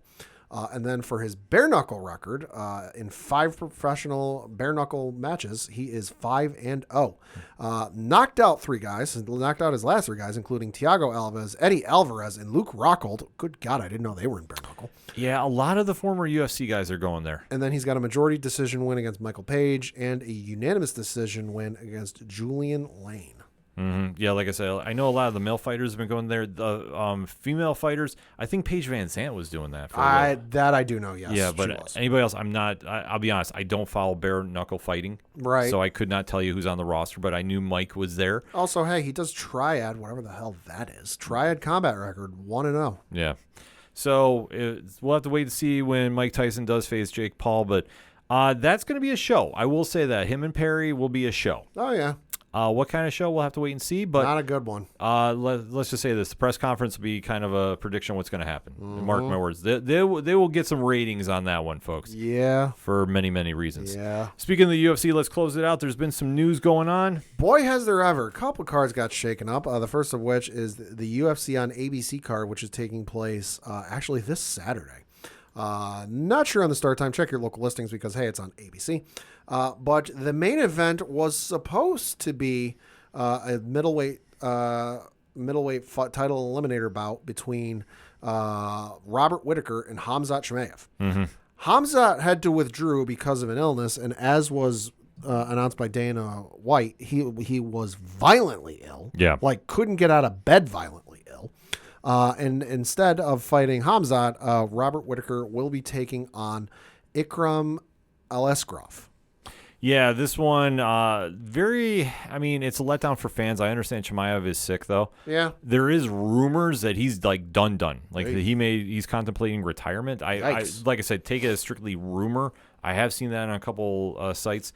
And then for his bare knuckle record, in 5 professional bare knuckle matches, he is 5-0. Knocked out 3 guys, knocked out his last 3 guys, including Thiago Alves, Eddie Alvarez, and Luke Rockhold. Good God, I didn't know they were in bare knuckle. Yeah, a lot of the former UFC guys are going there. And then he's got a majority decision win against Michael Page and a unanimous decision win against Julian Lane. Mm-hmm. Yeah, like I said, I know a lot of the male fighters have been going there. The female fighters, I think Paige Van Zandt was doing that. That I do know, yes. Yeah, but anybody else, I'm not. I'll be honest, I don't follow bare knuckle fighting. Right. So I could not tell you who's on the roster, but I knew Mike was there. Also, hey, he does triad, whatever the hell that is. Triad combat record, 1-0. Yeah. So we'll have to wait to see when Mike Tyson does face Jake Paul, but that's going to be a show. I will say that. Him and Perry will be a show. Oh, yeah. What kind of show, we'll have to wait and see. But not a good one. Let's just say this. The press conference will be kind of a prediction of what's going to happen. Mark my words. They will get some ratings on that one, folks. Yeah. For many, many reasons. Yeah. Speaking of the UFC, let's close it out. There's been some news going on. Boy, has there ever. A couple cards got shaken up. The first of which is the UFC on ABC card, which is taking place actually this Saturday. Not sure on the start time. Check your local listings because, hey, it's on ABC. But the main event was supposed to be a middleweight title eliminator bout between Robert Whittaker and Khamzat Chimaev. Mm-hmm. Khamzat had to withdraw because of an illness, and as was announced by Dana White, he was violently ill. Yeah. Like couldn't get out of bed violently ill. And instead of fighting Khamzat, Robert Whittaker will be taking on Ikram Aliskerov. Yeah, this one, it's a letdown for fans. I understand Chimaev is sick, though. Yeah. There is rumors that he's, done. Like, he's contemplating retirement. I like I said, take it as strictly rumor. I have seen that on a couple sites.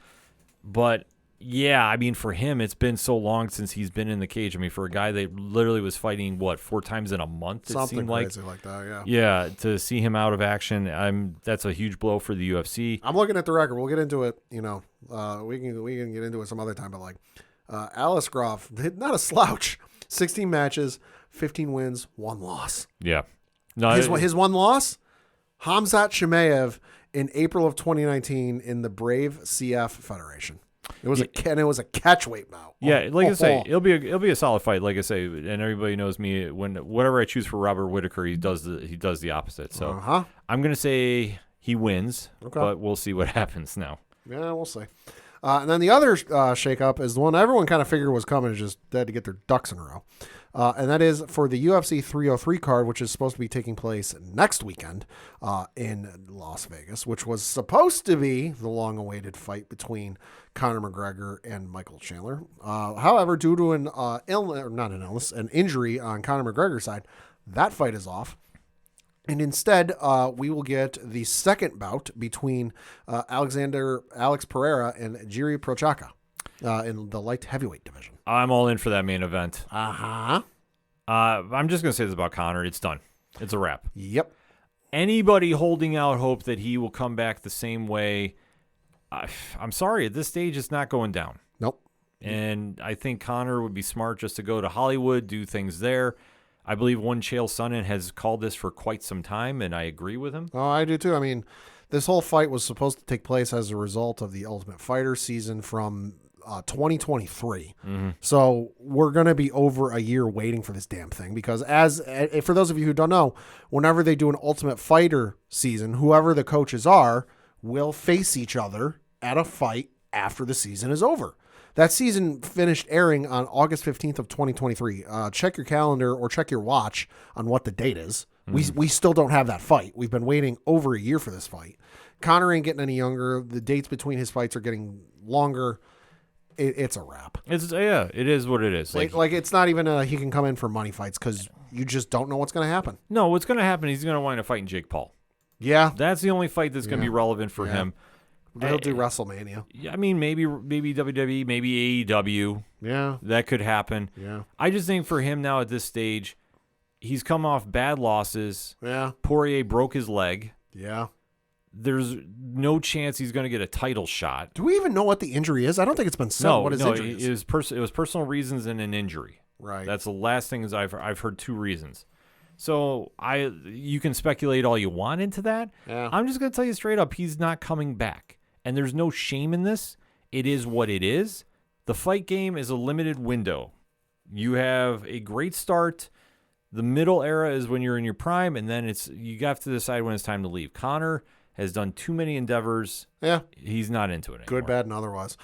But, yeah, for him, it's been so long since he's been in the cage. For a guy that literally was fighting, 4 times in a month, Something seemed crazy like that, yeah. Yeah, to see him out of action, that's a huge blow for the UFC. I'm looking at the record. We'll get into it, we can get into it some other time, but Aliskerov, not a slouch. 16 matches, 15 wins, 1 loss. Yeah. No, his 1 loss, Khamzat Chimaev in April of 2019 in the Brave CF Federation. It was a catchweight bout. Yeah, like I say, it'll be a solid fight. Like I say, and everybody knows me. Whatever I choose for Robert Whittaker, he does the opposite. So I'm gonna say he wins, but we'll see what happens now. Yeah, we'll see. And then the other shakeup is the one everyone kind of figured was coming, is just they had to get their ducks in a row. And that is for the UFC 303 card, which is supposed to be taking place next weekend in Las Vegas, which was supposed to be the long-awaited fight between Conor McGregor and Michael Chandler. However, due to an injury on Conor McGregor's side, that fight is off. And instead, we will get the second bout between Alex Pereira and Jiri Prochazka in the light heavyweight division. I'm all in for that main event. Uh-huh. I'm just going to say this about Conor. It's done. It's a wrap. Yep. Anybody holding out hope that he will come back the same way, I'm sorry. At this stage, it's not going down. Nope. And I think Conor would be smart just to go to Hollywood, do things there. I believe one Chael Sonnen has called this for quite some time, and I agree with him. Oh, I do too. I mean, this whole fight was supposed to take place as a result of the Ultimate Fighter season from 2023. Mm-hmm. So we're going to be over a year waiting for this damn thing because for those of you who don't know, whenever they do an Ultimate Fighter season, whoever the coaches are will face each other at a fight after the season is over. That season finished airing on August 15th of 2023. Check your calendar or check your watch on what the date is. We still don't have that fight. We've been waiting over a year for this fight. Conor ain't getting any younger. The dates between his fights are getting longer. It's a wrap. It is what it is. Like it's not even he can come in for money fights because you just don't know what's going to happen. No, what's going to happen, he's going to wind up fighting Jake Paul. Yeah. That's the only fight that's going to be relevant for him. He'll do WrestleMania. I mean, maybe WWE, maybe AEW. Yeah. That could happen. Yeah. I just think for him now at this stage, he's come off bad losses. Yeah. Poirier broke his leg. Yeah. There's no chance he's going to get a title shot. Do we even know what the injury is? I don't think it's been said what his injury is. It was personal reasons and an injury. Right. That's the last thing is I've heard two reasons. So you can speculate all you want into that. Yeah. I'm just going to tell you straight up, he's not coming back. And there's no shame in this. It is what it is. The fight game is a limited window. You have a great start. The middle era is when you're in your prime, and then you have to decide when it's time to leave. Conor has done too many endeavors. Yeah. He's not into it anymore. Good, bad, and otherwise.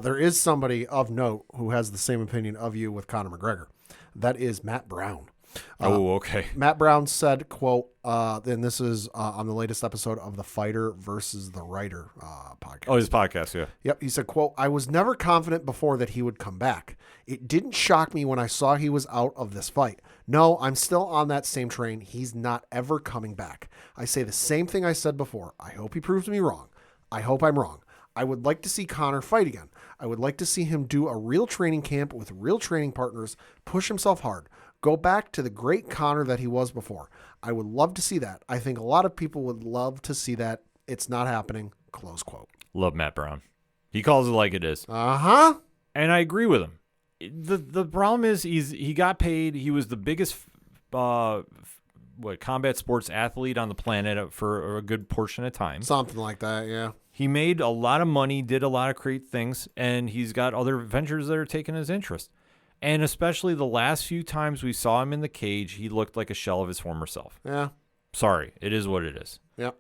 There is somebody of note who has the same opinion of you with Conor McGregor. That is Matt Brown. Okay. Matt Brown said, quote, and this is on the latest episode of the Fighter versus the Writer podcast. Oh, his podcast, yeah. Yep. He said, quote, I was never confident before that he would come back. It didn't shock me when I saw he was out of this fight. No, I'm still on that same train. He's not ever coming back. I say the same thing I said before. I hope he proves me wrong. I hope I'm wrong. I would like to see Conor fight again. I would like to see him do a real training camp with real training partners, push himself hard. Go back to the great Conor that he was before. I would love to see that. I think a lot of people would love to see that. It's not happening. Close quote. Love Matt Brown. He calls it like it is. Uh-huh. And I agree with him. The problem is he got paid. He was the biggest combat sports athlete on the planet for a good portion of time. Something like that, yeah. He made a lot of money, did a lot of great things, and he's got other ventures that are taking his interest. And especially the last few times we saw him in the cage, he looked like a shell of his former self. Yeah. Sorry, it is what it is. Yep.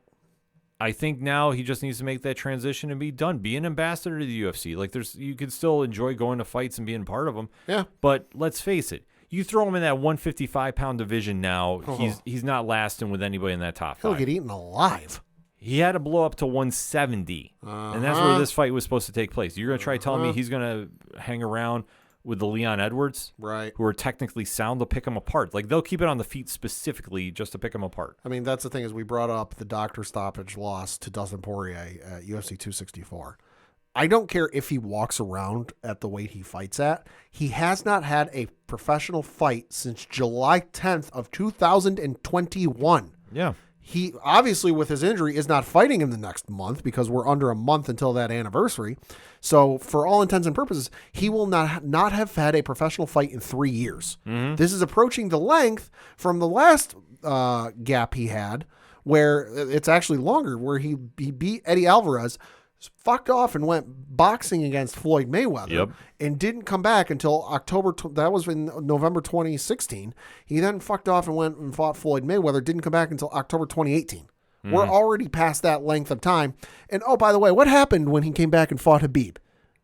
I think now he just needs to make that transition and be done. Be an ambassador to the UFC. Like you could still enjoy going to fights and being part of them. Yeah. But let's face it, you throw him in that 155-pound division now, he's not lasting with anybody in that top He'll five. get eaten alive. He had to blow up to 170, and that's where this fight was supposed to take place. You're going to try telling me he's going to hang around with the Leon Edwards, right? Who are technically sound to pick him apart. Like they'll keep it on the feet specifically just to pick him apart. I mean, that's the thing is we brought up the doctor stoppage loss to Dustin Poirier at UFC 264. I don't care if he walks around at the weight he fights at. He has not had a professional fight since July 10th of 2021. Yeah. He obviously, with his injury, is not fighting in the next month because we're under a month until that anniversary. So for all intents and purposes, he will not have had a professional fight in 3 years. Mm-hmm. This is approaching the length from the last gap he had, where it's actually longer, where he beat Eddie Alvarez, fucked off and went boxing against Floyd Mayweather, and didn't come back until October. That was in November 2016. He then fucked off and went and fought Floyd Mayweather, didn't come back until October 2018. We're already past that length of time. And oh, by the way, what happened when he came back and fought Habib?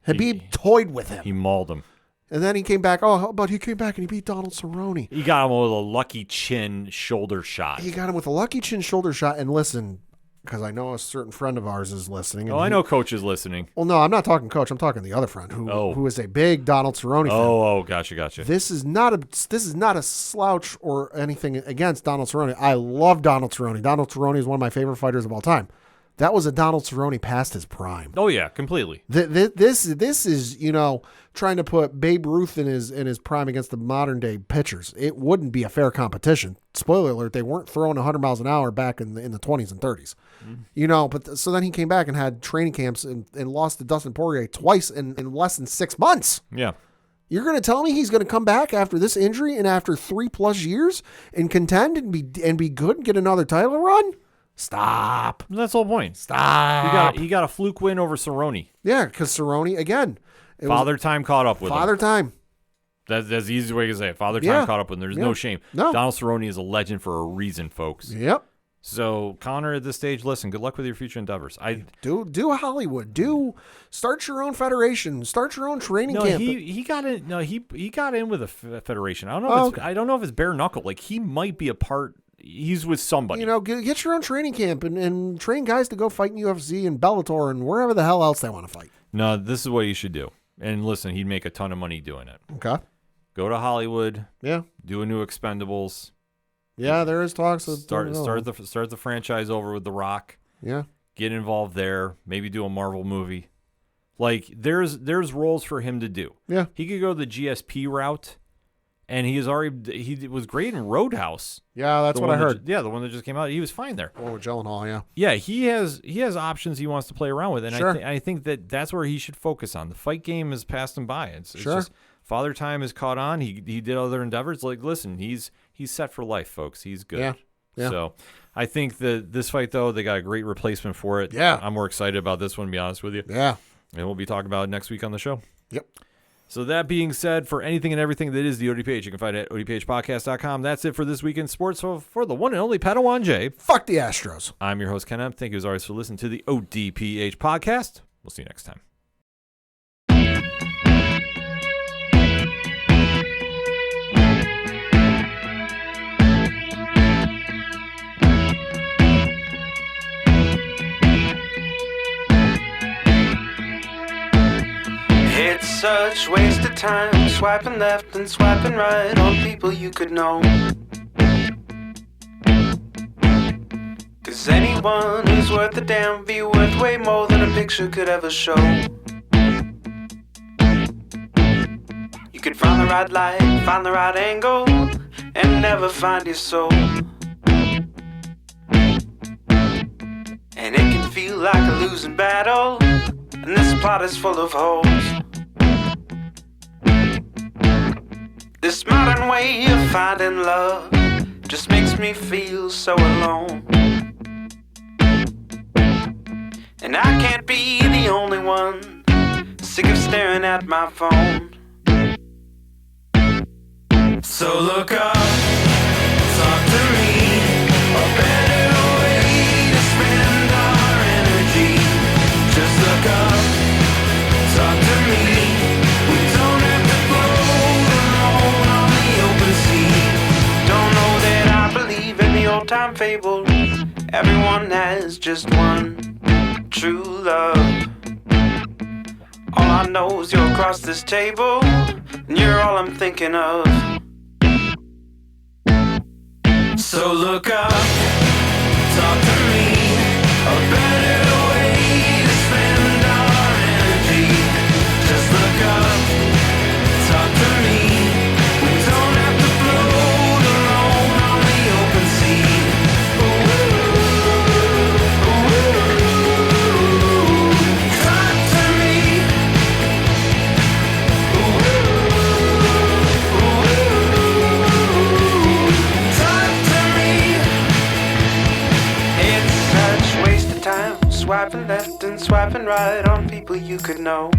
Habib toyed with him. He mauled him. And then he came back. Oh, but he came back and he beat Donald Cerrone. He got him with a lucky chin shoulder shot. He got him with a lucky chin shoulder shot. And listen, because I know a certain friend of ours is listening. I know Coach is listening. Well, no, I'm not talking Coach. I'm talking the other friend who is a big Donald Cerrone fan. Oh, gotcha. This is not a slouch or anything against Donald Cerrone. I love Donald Cerrone. Donald Cerrone is one of my favorite fighters of all time. That was a Donald Cerrone past his prime. Oh yeah, completely. This is trying to put Babe Ruth in his prime against the modern day pitchers. It wouldn't be a fair competition. Spoiler alert: they weren't throwing 100 miles an hour back in the 20s and 30s. But so then he came back and had training camps and lost to Dustin Poirier twice in less than 6 months. Yeah. You're going to tell me he's going to come back after this injury and after 3+ years and contend and be good and get another title run? Stop. That's the whole point. Stop. He got a fluke win over Cerrone. Yeah, because Cerrone, again. Father time caught up with him. Father time. That's the easiest way to say it. Father time caught up with him. There's no shame. No. Donald Cerrone is a legend for a reason, folks. Yep. So, Connor, at this stage, listen, good luck with your future endeavors. Do Hollywood. Start your own federation. Start your own training camp. He got in. No, he got in with a federation. I don't know if it's bare knuckle. Like, he might be a part. He's with somebody. Get your own training camp and train guys to go fight in UFC and Bellator and wherever the hell else they want to fight. No, this is what you should do. And listen, he'd make a ton of money doing it. Okay. Go to Hollywood. Yeah. Do a new Expendables. Yeah, there is talks. Start the franchise over with The Rock. Yeah. Get involved there. Maybe do a Marvel movie. Like, there's roles for him to do. Yeah. He could go the GSP route. And he was great in Roadhouse. Yeah, that's what I heard. The one that just came out. He was fine there. Oh, with Gyllenhaal, yeah. Yeah, he has options he wants to play around with, and sure. I think that's where he should focus on. The fight game has passed him by. It's sure. just Father Time has caught on. He did other endeavors. Like, listen, he's set for life, folks. He's good. Yeah. Yeah. So I think that this fight, though, they got a great replacement for it. Yeah. I'm more excited about this one, to be honest with you. Yeah. And we'll be talking about it next week on the show. Yep. So that being said, for anything and everything that is the ODPH, you can find it at odphpodcast.com. That's it for this week in sports. So for the one and only Padawan J. Fuck the Astros. I'm your host, Ken Emp. Thank you as always for listening to the ODPH podcast. We'll see you next time. It's such waste of time swiping left and swiping right on people you could know. 'Cause anyone who's worth a damn be worth way more than a picture could ever show. You could find the right light, find the right angle, and never find your soul. And it can feel like a losing battle, and this plot is full of holes. This modern way of finding love just makes me feel so alone. And I can't be the only one sick of staring at my phone. So look up, talk to me, a better way to spend our energy. Just look up, talk to me. We don't have to float alone on the open sea. Don't know that I believe in the old time fable. Everyone has just one true love. All I know is you're across this table, and you're all I'm thinking of. So look up, talk to me, a better way to spend our energy. Just look up, talk to me. We don't have to float alone on the open sea. Ooh, talk to me. Talk to me. It's such waste of time swiping left and swiping right on people you could know.